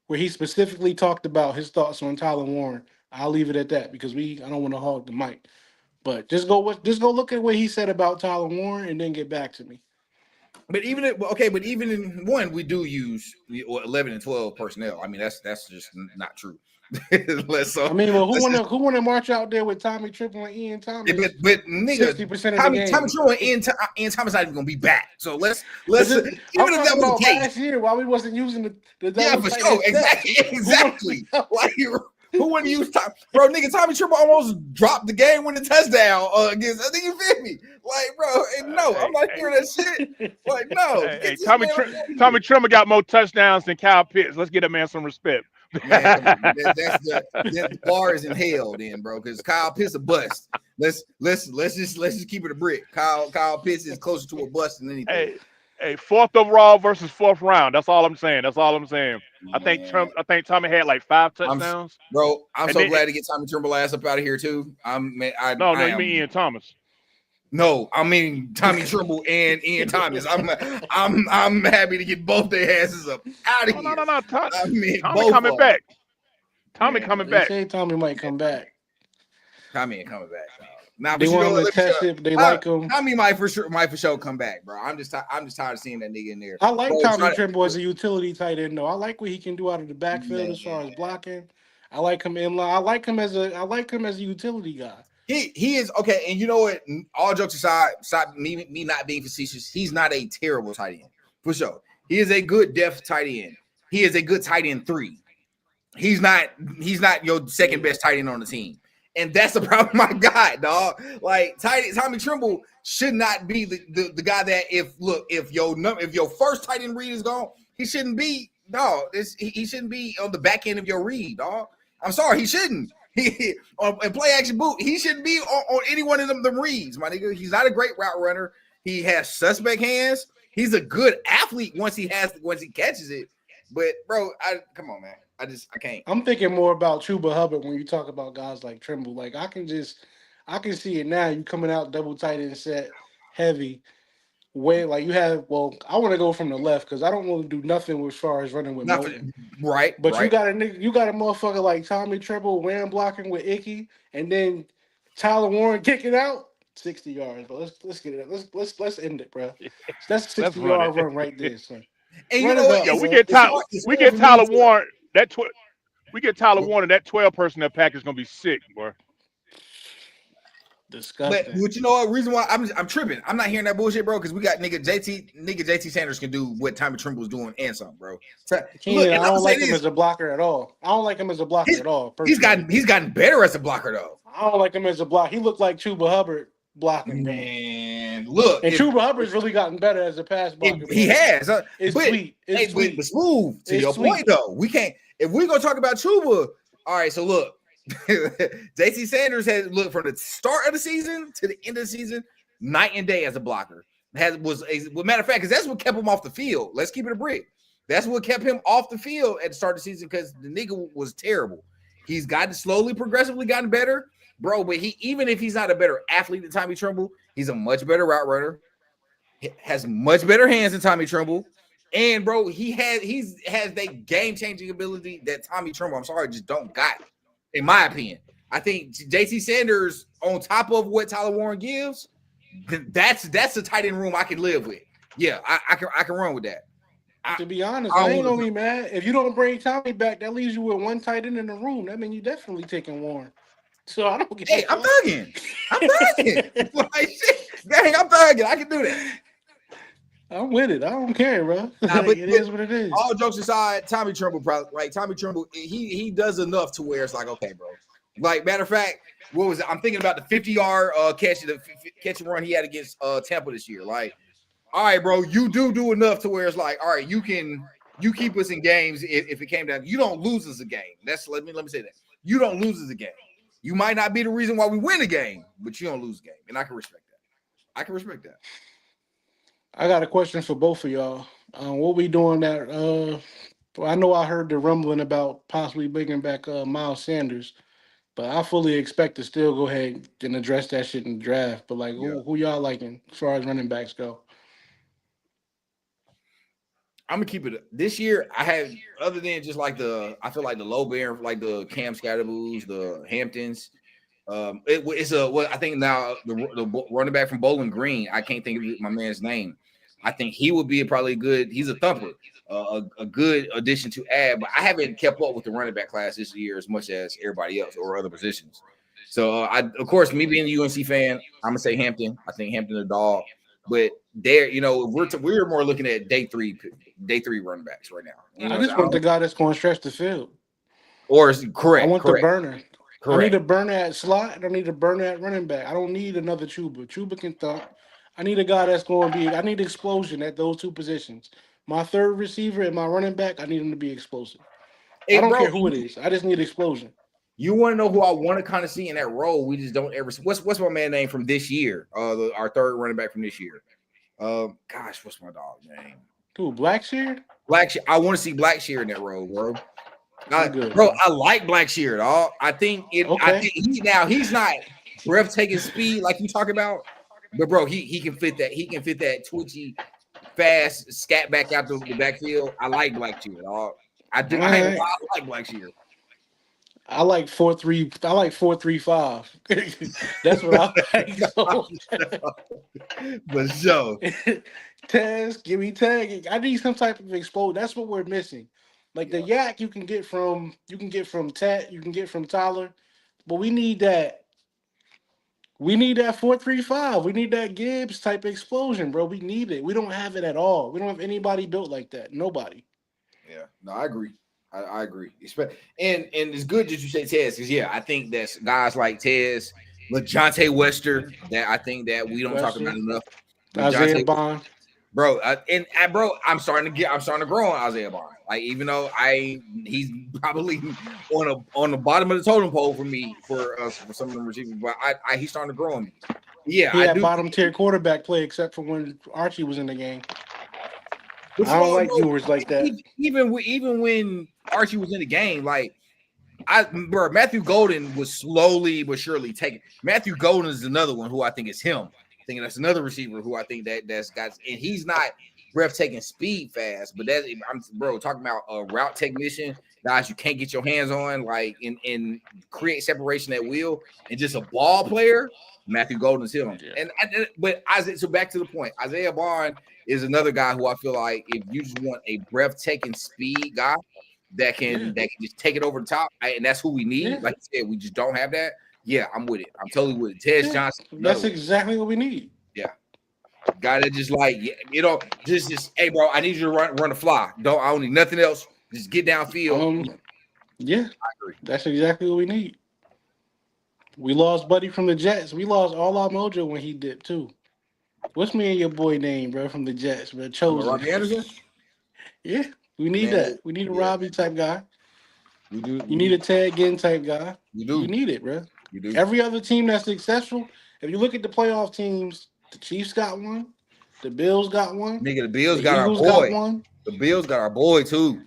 where he specifically talked about his thoughts on Tyler Warren. I'll leave it at that because I don't want to hog the mic. But just go look at what he said about Tyler Warren and then get back to me. But even in one, we do use 11 and 12 personnel. I mean, that's just not true. I mean, who want to march out there with Tommy Triple and Ian Thomas? But nigga, 60% of the game. Tommy Triple and Ian Thomas not even gonna be back. So let's even if that was the case. Last year, while we wasn't using the for sure, exactly. Like who wouldn't use bro? Nigga, Tommy Triple almost dropped the game winning touchdown against. I think you feel me, like bro. No, I'm not hearing that shit. Like no, Tommy Triple got more touchdowns than Kyle Pitts. Let's get that man some respect. Man, the bar is in hell, then, bro. Because Kyle Pitts a bust. Let's just keep it a brick. Kyle Pitts is closer to a bust than anything. Hey, 4th overall versus 4th round. That's all I'm saying. Man. I think Tommy had like 5 touchdowns. I'm so glad to get Tommy Trimble ass up out of here too. You mean Ian Thomas. No, I mean Tommy Trimble and Ian Thomas. I'm happy to get both their asses up out of here. No. Tommy coming back. Tommy coming back. They say Tommy might come back. Tommy ain't coming back. Now they want him to test it. They like him. Tommy might for sure come back, bro. I'm just tired of seeing that nigga in there. I like Tommy Trimble as a utility tight end, though. I like what he can do out of the backfield as far as blocking. I like him in line. I like him as a utility guy. He is okay, and you know what? All jokes aside, me not being facetious, he's not a terrible tight end for sure. He is a good depth tight end. He is a good tight end 3. He's not your second best tight end on the team. And that's the problem I got, dog. Like Tommy Trimble should not be the guy that if your first tight end read is gone, he shouldn't be, dog. He shouldn't be on the back end of your read, dog. I'm sorry, he shouldn't. And play action boot, he shouldn't be on any one of them reads, my nigga. He's not a great route runner. He has suspect hands. He's a good athlete once he catches it. But bro, come on, man. I can't. I'm thinking more about Chuba Hubbard when you talk about guys like Trimble. Like I can see it now. You coming out double tight end set, heavy. Way like you have. Well, I want to go from the left because I don't want to do nothing as far as running with motion. Right. But you got a motherfucker like Tommy Trimble ran blocking with Icky, and then Tyler Warren kicking out 60 yards. But let's get it. Let's end it, bro. That's a 60-yard run right there, son. And you know what? We get Tyler Warren. We get Tyler Warren. That 12 personnel pack is gonna be sick, boy. Disgusting. But you know what? Reason why I'm tripping. I'm not hearing that bullshit, bro. Because we got nigga JT Sanders can do what Tommy Trimble's doing and some, bro. I don't like him as a blocker at all. He's gotten better as a blocker though. I don't like him as a blocker. He looked like Chuba Hubbard blocking. Man, look. And Chuba Hubbard's really gotten better as a pass blocker. He has. It's sweet. It's sweet. But smooth to your point though. We can't. If we're gonna talk about Chuba, all right. So look. JT Sanders has looked from the start of the season to the end of the season, night and day as a blocker. well, matter of fact, because that's what kept him off the field. Let's keep it a brick. That's what kept him off the field at the start of the season because the nigga was terrible. He's gotten slowly, progressively gotten better, bro. But even if he's not a better athlete than Tommy Tremble, he's a much better route runner. He has much better hands than Tommy Tremble. And bro, he has that game-changing ability that Tommy Tremble, I'm sorry, just don't got, in my opinion. I think JT Sanders, on top of what Tyler Warren gives, that's a tight end room I can live with. Yeah, I can run with that. To be honest, I ain't gonna be mad. If you don't bring Tommy back, that leaves you with one tight end in the room. That means you definitely taking Warren. So I don't get. Hey, I'm thugging. Like, shit. Dang, I'm thugging. I can do that. I'm with it. I don't care, bro. But it is what it is. All jokes aside, Tommy Tremble he does enough to where it's like, okay, bro. Like, matter of fact, what was it? I'm thinking about the 50-yard catch and run he had against Tampa this year. Like, all right, bro, you do enough to where it's like, all right, you keep us in games if it came down. You don't lose us a game. Let me say that. You don't lose us a game. You might not be the reason why we win a game, but you don't lose a game. And I can respect that. I got a question for both of y'all. What we doing that? I know I heard the rumbling about possibly bringing back Miles Sanders, but I fully expect to still go ahead and address that shit in the draft. But like, who y'all liking as far as running backs go? I'm gonna keep it this year. I have, other than just like I feel like the low bear, like the Cam Scatterboos, the Hamptons. I think now the running back from Bowling Green. I can't think of my man's name. I think he would be probably good. He's a thumper, a good addition to add. But I haven't kept up with the running back class this year as much as everybody else or other positions. So of course, me being a UNC fan, I'm gonna say Hampton. I think Hampton a dog. But there, we're more looking at day three running backs right now. I just want the guy that's going to stretch the field. Or is correct? I want the burner. Correct. I need a burner at slot. And I need a burner at running back. I don't need another Chuba. Chuba can thump. I need a guy that's going to be. I need explosion at those two positions. My third receiver and my running back, I need him to be explosive. I don't care who it is. I just need explosion. You want to know who I want to kind of see in that role? We just don't ever. What's my man name from this year? Our third running back from this year. Gosh, what's my dog name? Who? Blackshear? Blackshear. I want to see Blackshear in that role, bro. I like Blackshear, dog. I think he's not breathtaking speed like you talk about, but bro, he can fit that. He can fit that twitchy, fast scat back out the backfield. I like Blackshear, dog. I like Blackshear. I like 4-3. I like 4-3-5. That's what I like. So. But so Taz, give me tag. I need some type of explosion. That's what we're missing. Like the yak you can get from Tat, you can get from Tyler, but we need that. We need that 4-3-5. We need that Gibbs type explosion, bro. We need it. We don't have it at all. We don't have anybody built like that. Nobody. Yeah, no, I agree. I agree. And it's good that you say Tez, because I think that's guys like Tez, LaJohntay Wester, that I think that we don't talk about enough. Isaiah Bond. Bro, I'm starting to grow on Isaiah Bond. Like, even though he's probably on the bottom of the totem pole for me for some of them receivers, but he's starting to grow on me. Yeah, he had bottom tier quarterback play except for when Archie was in the game. I don't like viewers like that. Even when Archie was in the game, like Matthew Golden was slowly but surely taken. Matthew Golden is another one who I think is him. I think that's another receiver who I think that's got, and he's not breathtaking speed fast, but I'm talking about a route technician, guys you can't get your hands on, like and create separation at will, and just a ball player. Matthew Golden is him. Yeah. But so back to the point, Isaiah Bond is another guy who I feel like if you just want a breathtaking speed guy that can just take it over the top, and that's who we need. Yeah. Like you said, we just don't have that. Yeah, I'm with it. I'm totally with it. Tez Johnson. That's exactly what we need. Yeah. Guy that just like, just hey, bro, I need you to run the fly. I don't need nothing else. Just get downfield. Yeah. I agree. That's exactly what we need. We lost Buddy from the Jets. We lost all our mojo when he dipped too. What's me and your boy name, bro, from the Jets, bro? Chosen. Robbie Anderson? Yeah. We need that. We need a Robbie type guy. We do. You need a Ted Ginn type guy. You do. You need it, bro. You do. Every other team that's successful, if you look at the playoff teams, the Chiefs got one, The Bills got one. Nigga, the Bills The got our Eagles got boy. one. The Bills got our boy too.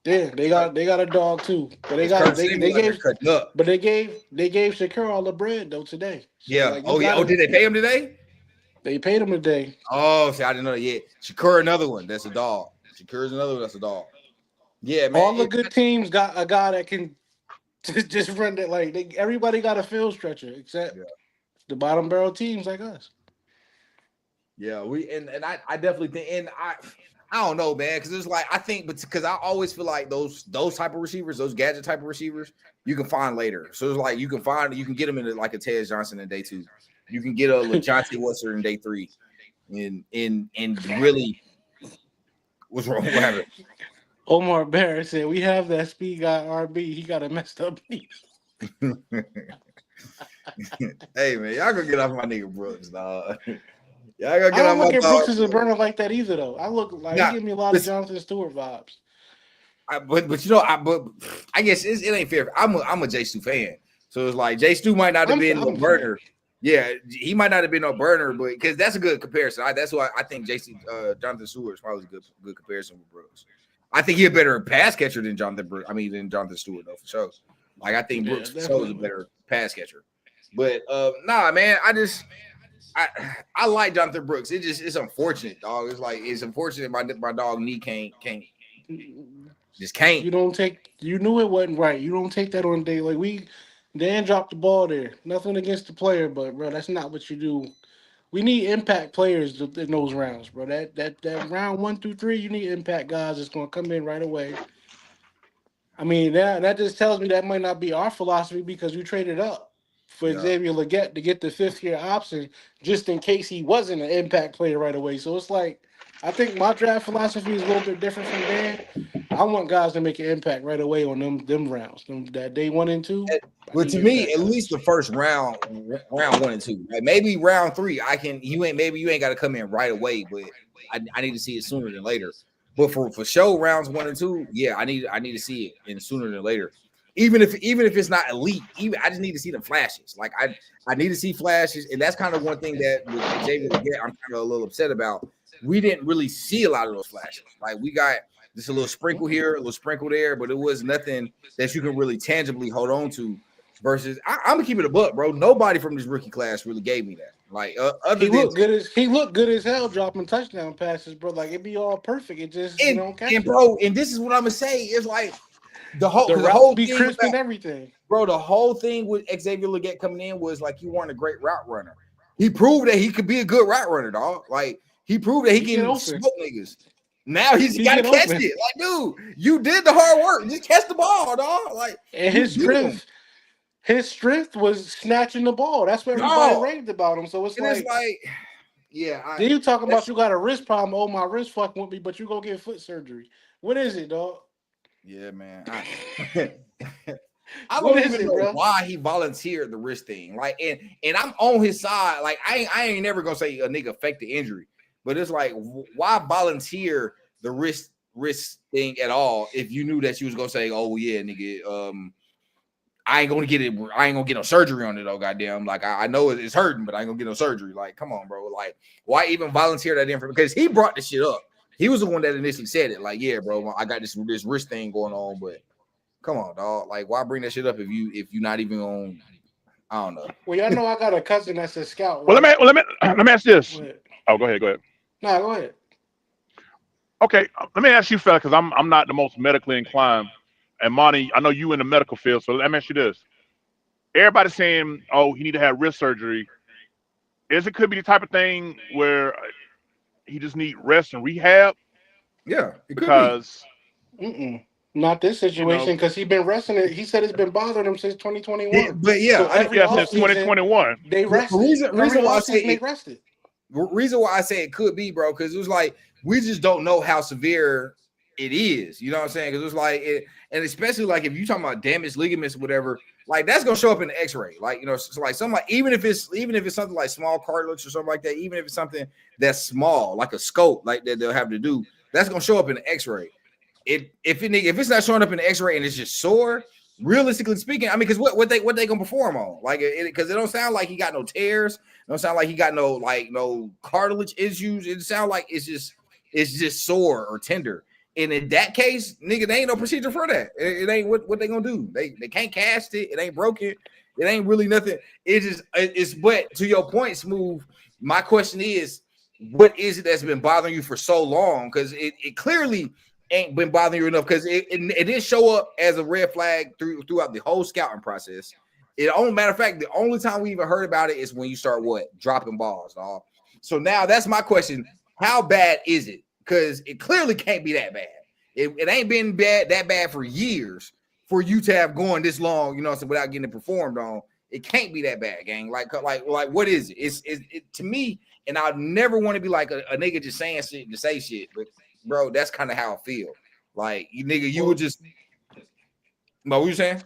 Yeah, they got a dog too. But It's Kurt Samuel they out there gave cutting up. but they gave Shakur all the bread though today. So Yeah. like you Oh yeah. Oh, gotta did they pay him today? they paid him today. Oh, see, I didn't know that yet. Shakur, another one. That's a dog. Shakur's another one. That's a dog. Yeah, man. All the good teams got a guy that can just run that like everybody got a field stretcher except Yeah. the bottom barrel teams like us. Yeah, I definitely think, and I don't know, man, because it's like I think, but because I always feel like those type of receivers, those gadget type of receivers, you can find later. So it's like you can get them in like a Ted Johnson in day 2. You can get a LaJohntay Webster in day 3, and really, what's wrong? What happened? Omar Barrett said we have that speed guy RB. He got a messed up knee. Hey man, y'all gonna get off my nigga Brooks, dog. Y'all gonna I get don't off my look at dog. Brooks as a burner like that either though. I look like Nah, he give me a lot of Jonathan Stewart vibes. But you know, I guess it ain't fair. I'm a J Stu fan, so it's like J Stu might not have been no burner. Yeah, he might not have been no burner, but because that's a good comparison. That's why I think Jonathan Stewart is probably a good comparison with Brooks. I think he's a better pass catcher than than Jonathan Stewart though for sure. Like I think Brooks is a better pass catcher. But nah, man, I like Jonathan Brooks. It's unfortunate, dog. It's unfortunate my dog knee can't. Just can't. You knew it wasn't right. You don't take that on day. Like Dan dropped the ball there. Nothing against the player, but bro, that's not what you do. We need impact players in those rounds, bro. That round 1 through 3, you need impact guys that's gonna come in right away. I mean, that just tells me that might not be our philosophy because you traded up for Xavier Legette to get the 5th-year option just in case he wasn't an impact player right away. So it's like I think my draft philosophy is a little bit different from Dan. I want guys to make an impact right away on them rounds. That day 1 and 2. But to me, at least the first round 1 and 2. Like maybe round 3, you ain't got to come in right away, but I need to see it sooner than later. But for show rounds 1 and 2, yeah, I need to see it in sooner than later. Even if it's not elite, I just need to see the flashes. Like I need to see flashes, and that's kind of one thing that with Xavier Legette, I'm kind of a little upset about. We didn't really see a lot of those flashes. Like we got just a little sprinkle here, a little sprinkle there, but it was nothing that you can really tangibly hold on to. Versus, I'm gonna keep it a buck, bro. Nobody from this rookie class really gave me that. Like, he looked good as hell dropping touchdown passes, bro. Like it'd be all perfect. It just bro. And this is what I'm gonna say is like the whole be thing crisp and everything, bro. The whole thing with Xavier Legette coming in was like you weren't a great route runner. He proved that he could be a good route runner, dog. Like he proved that he can smoke niggas. Now he's got to catch it. Like, dude, you did the hard work. Just catch the ball, dog. Like, and his strength was snatching the ball. That's what everybody raved about him. So it's yeah. Then you talking about you got a wrist problem. Oh, my wrist fucking with me, but you go get foot surgery. What is it, dog? Yeah, man. I don't even know why he volunteered the wrist thing. Like, and I'm on his side. Like, I ain't never gonna say a nigga faked the injury, but it's like, why volunteer the wrist thing at all if you knew that you was gonna say, oh yeah, nigga, I ain't gonna get no surgery on it though, goddamn. Like I know it's hurting, but I ain't gonna get no surgery. Like, come on, bro. Like, why even volunteer that information? Because he brought the shit up. He was the one that initially said it. Like, yeah, bro, I got this wrist thing going on, but come on, dog. Like, why bring that shit up if you're not even on? I don't know. Well, y'all know I got a cousin that's a scout. Right? Let me ask this. Oh, go ahead. No, go ahead. Okay, let me ask you, fella, because I'm not the most medically inclined. And Monty, I know you in the medical field, so let me ask you this. Everybody's saying, oh, he need to have wrist surgery. It could be the type of thing where he just need rest and rehab? Yeah, because not this situation because he's been resting it. He said it's been bothering him since 2021. But yeah, so since 2021. They rested. Reason why I say they rested. Reason why I say it could be, bro, because it was like we just don't know how severe it is. You know what I'm saying? Because it was like and especially like if you talking about damaged ligaments, or whatever, like that's gonna show up in the X-ray. Like, you know, so like something like even if it's something like small cartilage or something like that, even if it's something that's small, like a scope, like that they'll have to do, that's gonna show up in the X-ray. If it's not showing up in the X-ray and it's just sore, realistically speaking, I mean, because what they gonna perform on? Like, because it don't sound like he got no tears. Don't sound like he got no cartilage issues. It sound like it's just sore or tender. And in that case, nigga, there ain't no procedure for that. It ain't what they gonna do. They can't cast it. It ain't broken. It ain't really nothing. It's but to your point, Smooth. My question is, what is it that's been bothering you for so long? Because it clearly ain't been bothering you enough. Because it didn't show up as a red flag throughout the whole scouting process. Matter of fact, the only time we even heard about it is when you start dropping balls, dog. So now that's my question: how bad is it? Because it clearly can't be that bad. It ain't been that bad for years for you to have gone this long, you know, so without getting it performed on. It can't be that bad, gang. Like what is it? It to me, and I'd never want to be like a nigga just saying shit to say shit, but bro, that's kind of how I feel. Like you nigga, you would just. What you saying?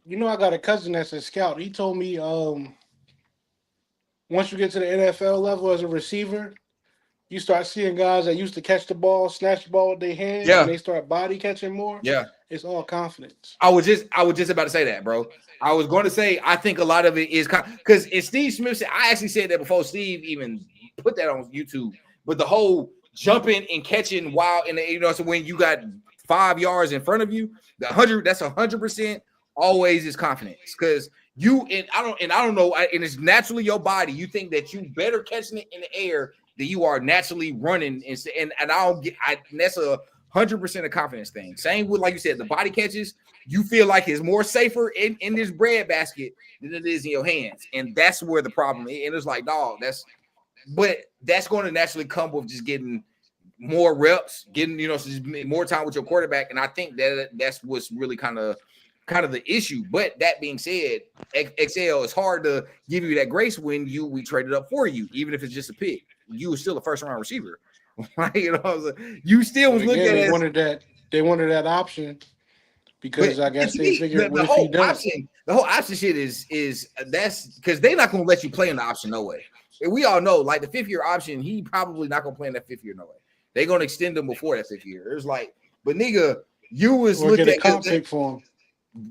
You know, I got a cousin that's a scout. He told me, once you get to the NFL level as a receiver, you start seeing guys that used to catch the ball, snatch the ball with their hands, Yeah, and they start body catching more. yeah. It's all confidence. I was just about to say that, bro. I was going to say I think a lot of it is because Steve Smith said, I actually said that before Steve even put that on YouTube. But the whole jumping and catching while so when you got 5 yards in front of you, that's 100% always is confidence because I don't know, and it's naturally your body. You think that you better catching it in the air than you are naturally running, and that's 100% a confidence thing. Same with, like you said, the body catches. You feel like it's more safer in this bread basket than it is in your hands, and that's where the problem is. And it's like, dog, that's going to naturally come with just getting more reps, getting just more time with your quarterback. And I think that's what's really kind of the issue. But that being said, XL is hard to give you that grace when we traded up for you, even if it's just a pick. You were still a first round receiver. You still was looking at it. They wanted that option But because I guess to they me, figured what if he does? the whole option shit is that's because they're not gonna let you play in the option no way. And we all know, like the 5th-year option, he probably not gonna play in that 5th year no way. They're gonna extend him before that 5th year. It's like, but nigga, you was Or looked get a at comp pick for him.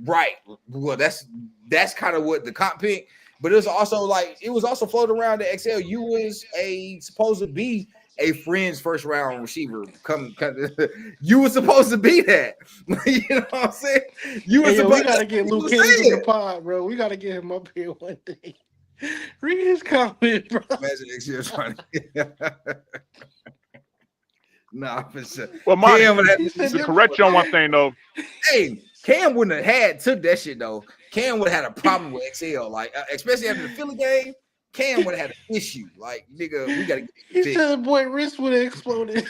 right. Well, that's kind of what the comp pick. But it was also floated around the XL. You was supposed to be a Friends first round receiver. You were supposed to be that. You know what I'm saying? You were We supposed. gotta get Luke Cage in the pod, bro. We gotta get him up here one day. Read his comment, bro. Imagine next year's funny. Nah, for sure. Well, Monty, Cam to correct you on one thing though. Hey, Cam wouldn't have took that shit though. Cam would have had a problem with XL, like especially after the Philly game. Cam would have had an issue. Like, nigga, we gotta get He fixed. said the boy wrist would have exploded.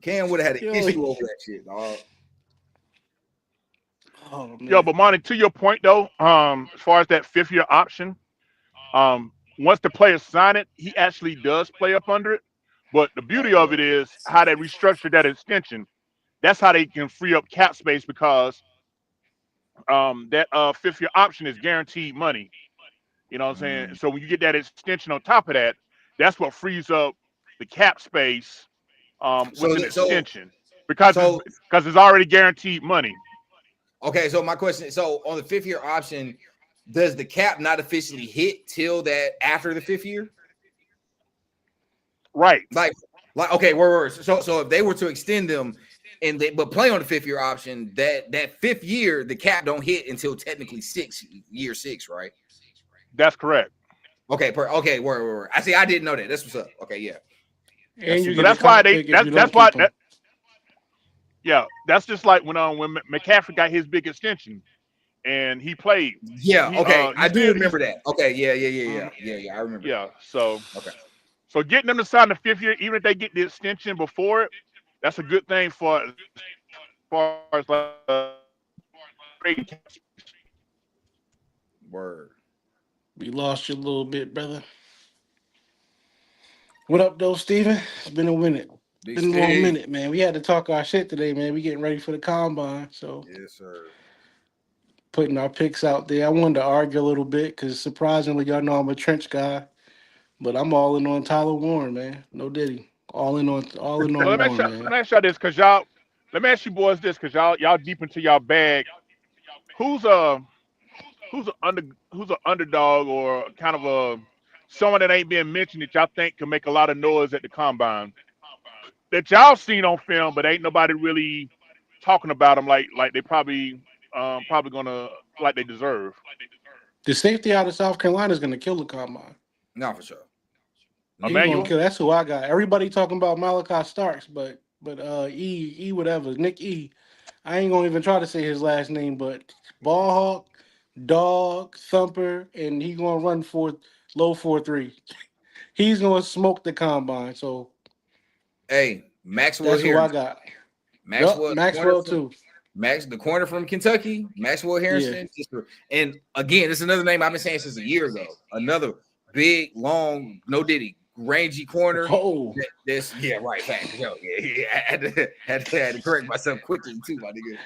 Cam would have had an issue over that shit, dog. Oh, man. Yo, but Monty, to your point though, as far as that 5th-year option, once the players sign it, he actually does play up under it. But the beauty of it is how they restructure that extension. That's how they can free up cap space because that 5th-year option is guaranteed money. You know what I'm saying? So when you get that extension on top of that, that's what frees up the cap space with an extension because it's already guaranteed money. Okay, so my question: so on the 5th-year option, does the cap not officially hit till that after the 5th year? Right. Like okay, word. So if they were to extend them but play on the 5th-year option, that 5th year the cap don't hit until technically year 6, right? That's correct. Okay, word. I see. I didn't know that. That's what's up. Okay, yeah. And you So get that's a why comp pick if you don't keep him. Yeah, that's just like when McCaffrey got his big extension and he played. Yeah, okay. I do remember he's, that. Okay, yeah. I remember. Yeah, so okay. So getting them to sign the 5th year, even if they get the extension before it, that's a good thing for as far as like Word. We lost you a little bit, brother. What up, though, Steven? It's been a minute. Been a long minute, man. We had to talk our shit today, man. We getting ready for the combine, so yes, sir. Putting our picks out there. I wanted to argue a little bit because surprisingly, y'all know I'm a trench guy, but I'm all in on Tyler Warren, man. No Diddy. All in on Well, Warren, let man. me ask y'all this, cause y'all. Let me ask you boys this, cause y'all deep into y'all bag. Who's who's a under who's an underdog or kind of a someone that ain't being mentioned that y'all think can make a lot of noise at the combine that y'all seen on film, but ain't nobody really talking about them like they probably gonna like they deserve. The safety out of South Carolina is going to kill the combine. No, for sure. He's going to Emmanuel. kill. That's who I got. Everybody talking about Malachi Starks, but whatever Nick E. I ain't gonna even try to say his last name, but ball hawk, dog, thumper, and he gonna run for low 4.3. He's gonna smoke the combine. So Hey, Maxwell that's who I Harrison. got. Yup, Maxwell, the corner Maxwell from too. the corner from Kentucky, Maxwell Yeah. Harrison. And again, this is another name I've been saying since a year ago. Another big, long, no diddy, rangy corner. Oh, This, yeah, right, fact. Yo, yeah. I had to correct myself quickly too, my nigga.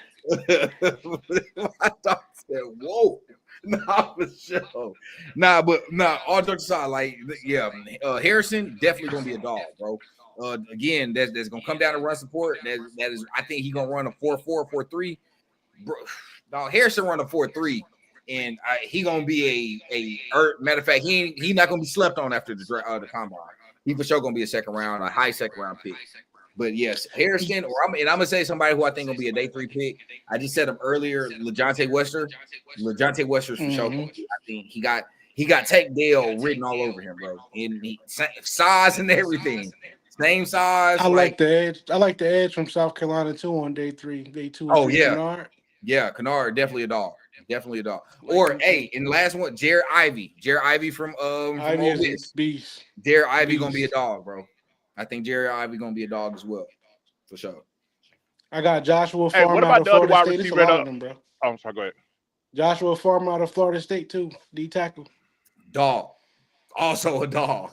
I thought I said, whoa. Nah, for sure. Nah, all jokes aside, like, yeah, Harrison definitely gonna be a dog, bro. Again, that's gonna come down to run support. That is, I think he's gonna run a 4.4, 4.3. Bro, no, Harrison run a 4.3, and he gonna be matter of fact, he not gonna be slept on after the combine. He for sure gonna be a a high second round pick. But yes, Harrison, I'm gonna say somebody who I think gonna be a day 3 pick. I just said him earlier, LeJounte Wester. LeJounte Wester's for sure. hmm I think he got Tank Dale written all over him, bro. And size and everything, same size. I like the edge. I like the edge from South Carolina too on day 3, day 2 or 3. Yeah, Kennard. yeah, Kennard definitely a dog. Definitely a dog. Like Or him too. hey, and the last one, Jared Ivey. Jared Ivey from Ivy Ole is a Miss. beast. Jared Ivey gonna be a Beast. dog, bro. I think Jared Ivey gonna be a dog as well, for sure. I got Joshua Hey, what Farmer out about of the other Florida wide State. It's a receiver? lot of them, bro. Oh, I'm sorry. Go ahead. Joshua Farmer out of Florida State too. D tackle. Dog. Also a dog.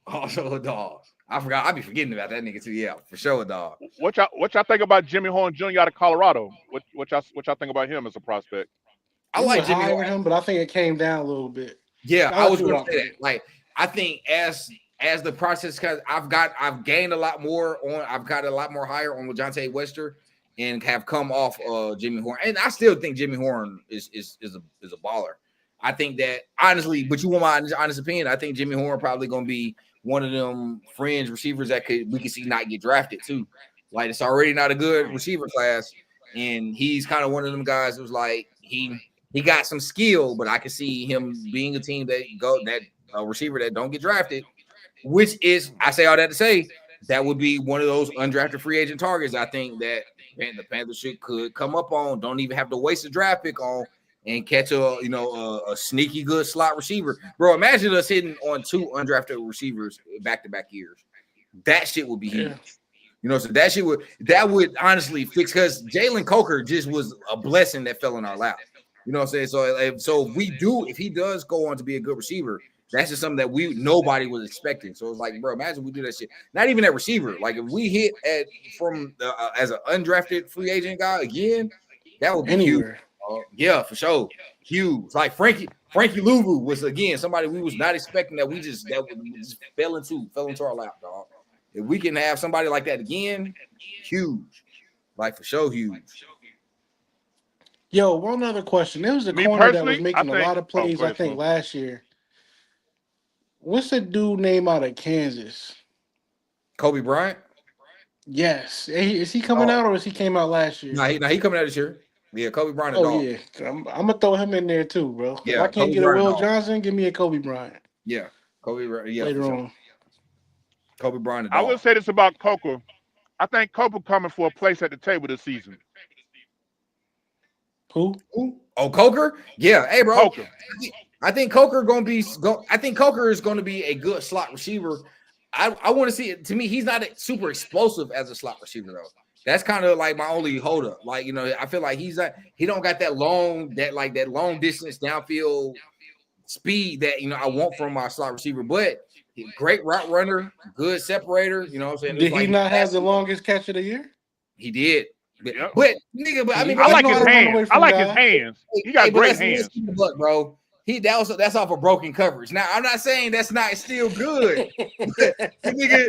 Also a dog. I forgot. I be forgetting about that nigga too. Yeah, for sure a dog. What y'all think about Jimmy Horn Jr. out of Colorado? What y'all think about him as a prospect? I We like were Jimmy higher Horn. than him, but I think it came down a little bit. Yeah, I'll I let was you gonna rock say with that. it. Like, I think as the process, because I've gained a lot more on. I've got a lot more higher on LeJounte Wester, and have come off Jimmy Horn. And I still think Jimmy Horn is a baller. I think that honestly, but you want my honest opinion, I think Jimmy Horn probably gonna be one of them fringe receivers that we could see not get drafted too. Like, it's already not a good receiver class, and he's kind of one of them guys who's like he got some skill, but I can see him being a team that receiver that don't get drafted, which is, I say all that to say, that would be one of those undrafted free agent targets. I think that the Panthers could come up on. Don't even have to waste a draft pick on and catch a sneaky good slot receiver, bro. Imagine us hitting on 2 undrafted receivers back to back years. That shit would be Yeah. huge. So that would honestly fix, because Jalen Coker just was a blessing that fell in our lap. You know what I'm saying? So if he does go on to be a good receiver, that's just something that nobody was expecting. So it's like, bro, imagine we do that shit. Not even at receiver. Like, if we hit from as an undrafted free agent guy again, that would be huge. Anywhere. Yeah, for sure, huge. Like Frankie Louvu was again somebody we was not expecting, that we just fell into our lap, dog. If we can have somebody like that again, huge. Like, for sure, huge. Yo, one other question. There was a Me corner that was personally, I making a think. lot of Oh, plays, go I ahead, think, Smooth. last year. What's the dude name out of Kansas? Kobe Bryant. Yes. Is he coming Oh, out or is he came out last year? he coming out this year. Yeah, Kobe Bryant a Oh, dog. yeah. I'm going to throw him in there too, bro. If I Yeah, can't Kobe get a Bryant a Will dog. Johnson, give me a Kobe Bryant Yeah, Kobe. Yeah, for later sure. on. Kobe Bryant a I will dog. say this about Coker. I think Coker coming for a place at the table this season. Who? Ooh. Oh, Coker. Yeah, hey, bro. Coker. I think Coker I think Coker is going to be a good slot receiver. I want to see it. To me, he's not super explosive as a slot receiver, though. That's kind of like my only hold up. Like, I feel like he don't got that long distance downfield speed that I want from my slot receiver. But great route runner, good separator. You know what I'm saying? It was Did he like not have the longest catch of the year? he did. Yep. But nigga, but I mean, I He but like know his how to run away hands. I from like his guys. hands. He got but great let's hands. keep it buck, bro. That's off of broken coverage. Now, I'm not saying that's not still good. nigga,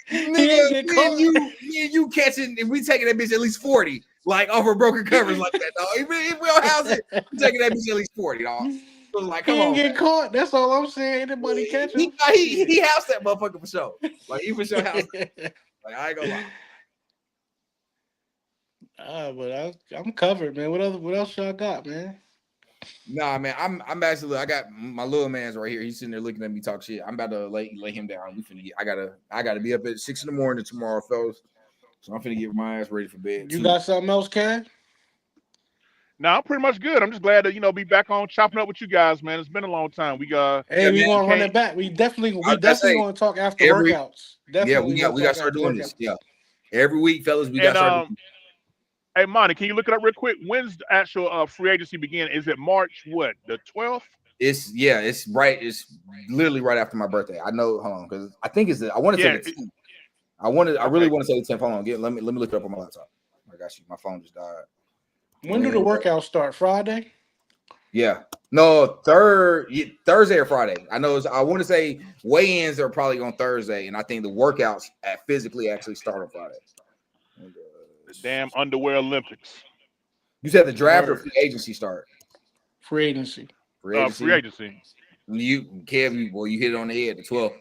He ain't get caught. me and you catching, and we taking that bitch at least 40. like over broken covers like that, dog. Even if we don't house it, we taking that bitch at least 40, dog. So like, He come ain't on, get man. caught. That's all I'm saying. Anybody catch him? He housed that motherfucker for sure. Like he for sure housed. Like I ain't gonna lie. But I'm covered, man. What else y'all got, man? Nah, man, I'm actually. I got my little man's right here. He's sitting there looking at me talk shit. I'm about to lay him down. We finna get. I gotta be up at 6 a.m. tomorrow, fellas. So I'm finna get my ass ready for bed You too. got something else, Kev? No, I'm pretty much good. I'm just glad to be back on chopping up with you guys, man. It's been a long time. Hey, we Man. gonna run Can't. it back. We I definitely say gonna talk after every workouts. Definitely gonna we got to talk start after doing this. workouts. Yeah, every week, fellas, we got to And start doing. hey, Monty, can you look it up real quick? When's the actual free agency begin? Is it March what? The 12th? It's right. It's literally right after my birthday. I know. Hold on, because I think I want to say Yeah. the 10th. I really Okay. want to say the 10th. Hold on, let me look it up on my laptop. I got you. My phone just died. When do the workouts start? Friday? Yeah. No, Thursday or Friday. I know. I want to say weigh-ins are probably on Thursday, and I think the workouts physically actually start on Friday. The damn underwear Olympics. You said the draft or Word. free agency start? Free agency. Free Free agency. agency. Kev, you hit it on the head. The 12th.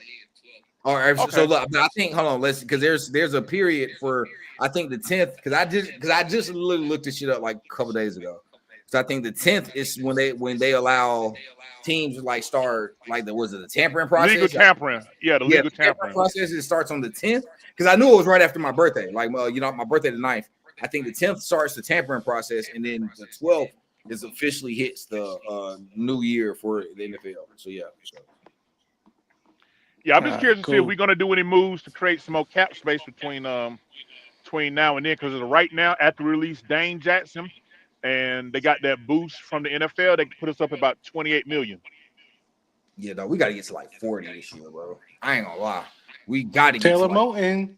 All right. So Okay. look, I think hold on. Because there's a period for I think the 10th because I just literally looked this shit up like a couple days ago. So I think the 10th is when they allow teams to like start like the tampering Legal process. tampering. Yeah, the Yeah, legal the tampering tampering. process it starts on the 10th because I knew it was right after my birthday. Like my birthday the 9th. I think the 10th starts the tampering process, and then the 12th is officially hits the new year for the NFL. So yeah. Yeah, I'm All just right, curious to see if cool. we're gonna do any moves to create some more cap space between now and then. Because right now, after we release Dane Jackson, and they got that boost from the NFL, they put us up about 28 million. Yeah, though, we got to get to like 40 this year, bro. I ain't gonna lie. We got to get to Taylor like, Moton.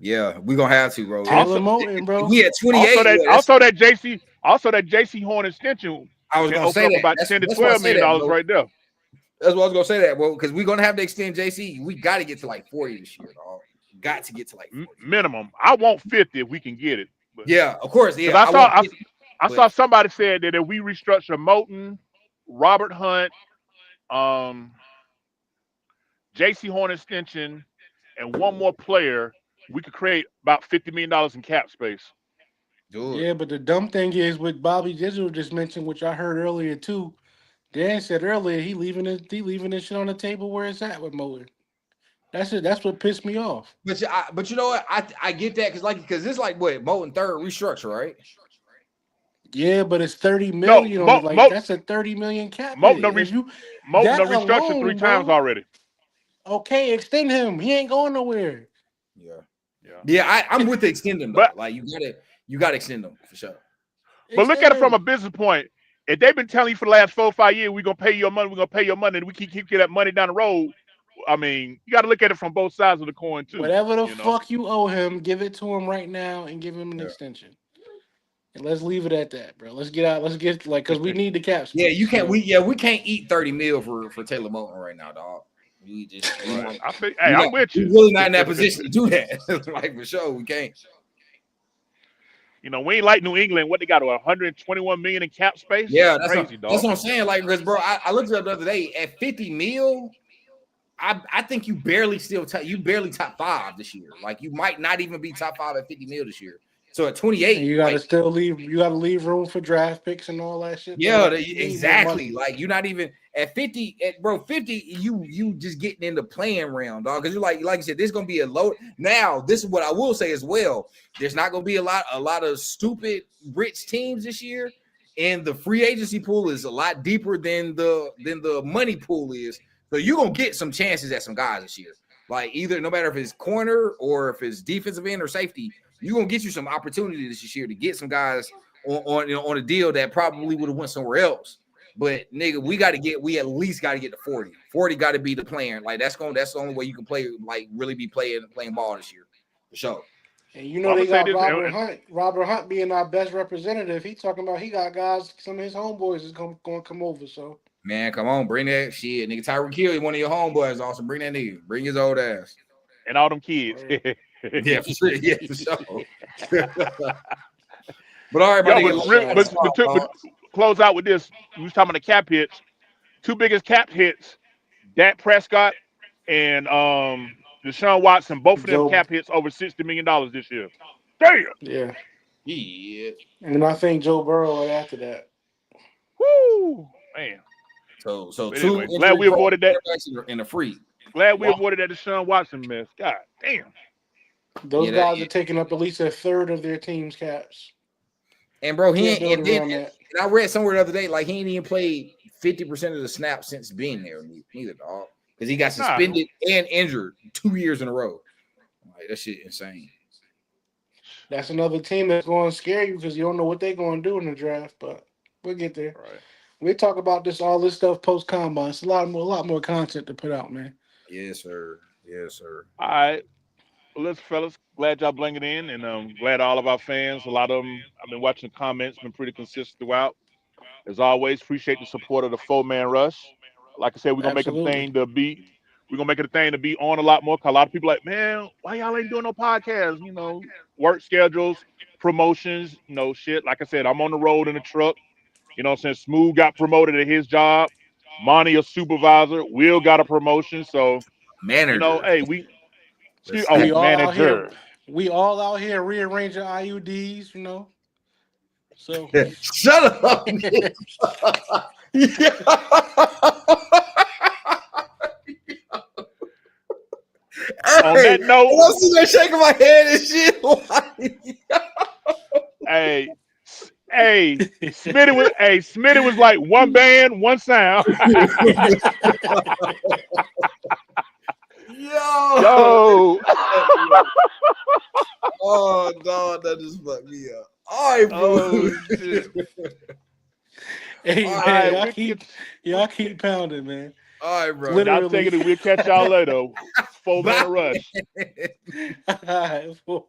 yeah, we gonna have to, bro. Taylor Also, Moton, bro. We at 28. also that Yeah, also that JC Horn extension I was can gonna open say up that. about 10 to That's why I 12 say million that, dollars bro. right there. That's what I was gonna say that, bro, because we're gonna have to extend JC. We got to get to like 40 this year, dog. Got to get to like 40. Minimum. I want 50 if we can get it. But Yeah, of course. because Yeah, I want 50, I but saw somebody said that if we restructure Moton, Robert Hunt, um, JC Horn extension, and one more player, we could create about $50 million in cap space. do it. Yeah, but the dumb thing is what Bobby Digital just mentioned, which I heard earlier too. Dan said earlier he leaving this shit on the table where it's at with Moton. That's it. That's what pissed me off. But you know what? I get that because it's like what Molten third restructure, right? Yeah, but it's 30 No, million on it. Like that's a 30 million cap Moton hit. done, If you Moton that done restructured three alone, times bro. already. Okay, extend him. He ain't going nowhere. Yeah. Yeah. Yeah, I'm with the extend them though. But Like you gotta extend them for sure. look at Extend it from a him. business point. If they've been telling you for the last 4 or 5 years, we're gonna pay your money, we're gonna pay your money, and we keep getting that money down the road. I mean, you got to look at it from both sides of the coin too. Whatever the You know. fuck you owe him, give it to him right now and give him an Yeah. extension. And let's leave it at that, bro. Let's get out. Let's get like because we need the cap Yeah, space. you can't. So We can't eat 30 mil for Taylor Moton right now, dog. Right. I think. Hey, we I'm not with we you. really not in that position to do that. Like for sure, we can't. You know, we ain't like New England. What they got? 121 million in cap space. That's Yeah, crazy, that's dog. what I'm saying. Like, because bro, I looked it up the other day at 50 mil. I think you barely top 5 this year. Like you might not even be top 5 at 50 mil this year. So at and 28, you like gotta still leave. You gotta leave room for draft picks and all that shit. yeah, Though. You need more exactly. money. Like you're not even at 50, bro. 50, you just getting in the playing round, dog. Because you're like you said, there's gonna be a low. Now, this is what I will say as well. There's not gonna be a lot of stupid rich teams this year, and the free agency pool is a lot deeper than the money pool is. So you're gonna get some chances at some guys this year. Like either no matter if it's corner or if it's defensive end or safety, you're gonna get you some opportunities this year to get some guys on a deal that probably would have went somewhere else. But nigga, we at least got to get to 40. 40 got to be the plan. Like that's the only way you can play, like really be playing ball this year. For sure. And you Well, know I'm they gonna say got this. Robert Hunt. Robert Hunt being our best representative. He talking about he got guys. Some of his homeboys is going to come over. So Man, come on, bring that shit. Nigga, Tyreek Hill, one of your homeboys. Also, bring that nigga. Bring his old ass. And all them kids. Yeah, for sure. Yeah, for sure. But all right, my Yo, nigga, but close out with this. We was talking about the cap hits. Two biggest cap hits: Dak Prescott and Deshaun Watson. Both of them Joe, cap hits over $60 million this year. Damn. yeah, yeah. and I think Joe Burrow right after that. Woo, man. So But two anyway, glad injury we prone avoided that. quarterbacks and a free. Glad we Wow. avoided that Deshaun Watson mess. God damn. Those Yeah, that. guys are taking up at least a third of their team's caps. And bro, he Can't ain't, build and then around that. and I read somewhere the other day, like he ain't even played 50% of the snaps since being there, neither dog. Because he got Nah. suspended and injured 2 years in a row. Like that shit insane. That's another team that's going to scare you because you don't know what they're going to do in the draft. But we'll get there. Right. We talk about all this stuff post combine. It's a lot more content to put out, man. Yes, sir. Yes, sir. All right. Well, listen, fellas, glad y'all bringing it in, and glad all of our fans, a lot of them, I've been watching the comments, been pretty consistent throughout. As always, appreciate the support of the four-man rush. Like I said, we're gonna make it a Absolutely. thing to be. We're gonna make it a thing to be on a lot more. Cause a lot of people like, man, why y'all ain't doing no podcasts? Work schedules, promotions, shit. Like I said, I'm on the road in the truck. You know what I'm saying? Smooth got promoted at his job. Monty a supervisor. Will got a promotion. So, Manager. hey, Let's We all out here. manager. We all out here rearranging IUDs, you know. So shut up. Yeah. On Hey, that note, I'm sitting there shaking my head and shit. hey, Smitty was like one band, one sound. Yo. Yo. Oh no, that just fucked me up. All right, bro. Oh shit. hey All man, right, y'all keep pounding, man. all right, bro. Y'all take Literally. it and we'll catch y'all later. Four Bye. man rush. All right, well,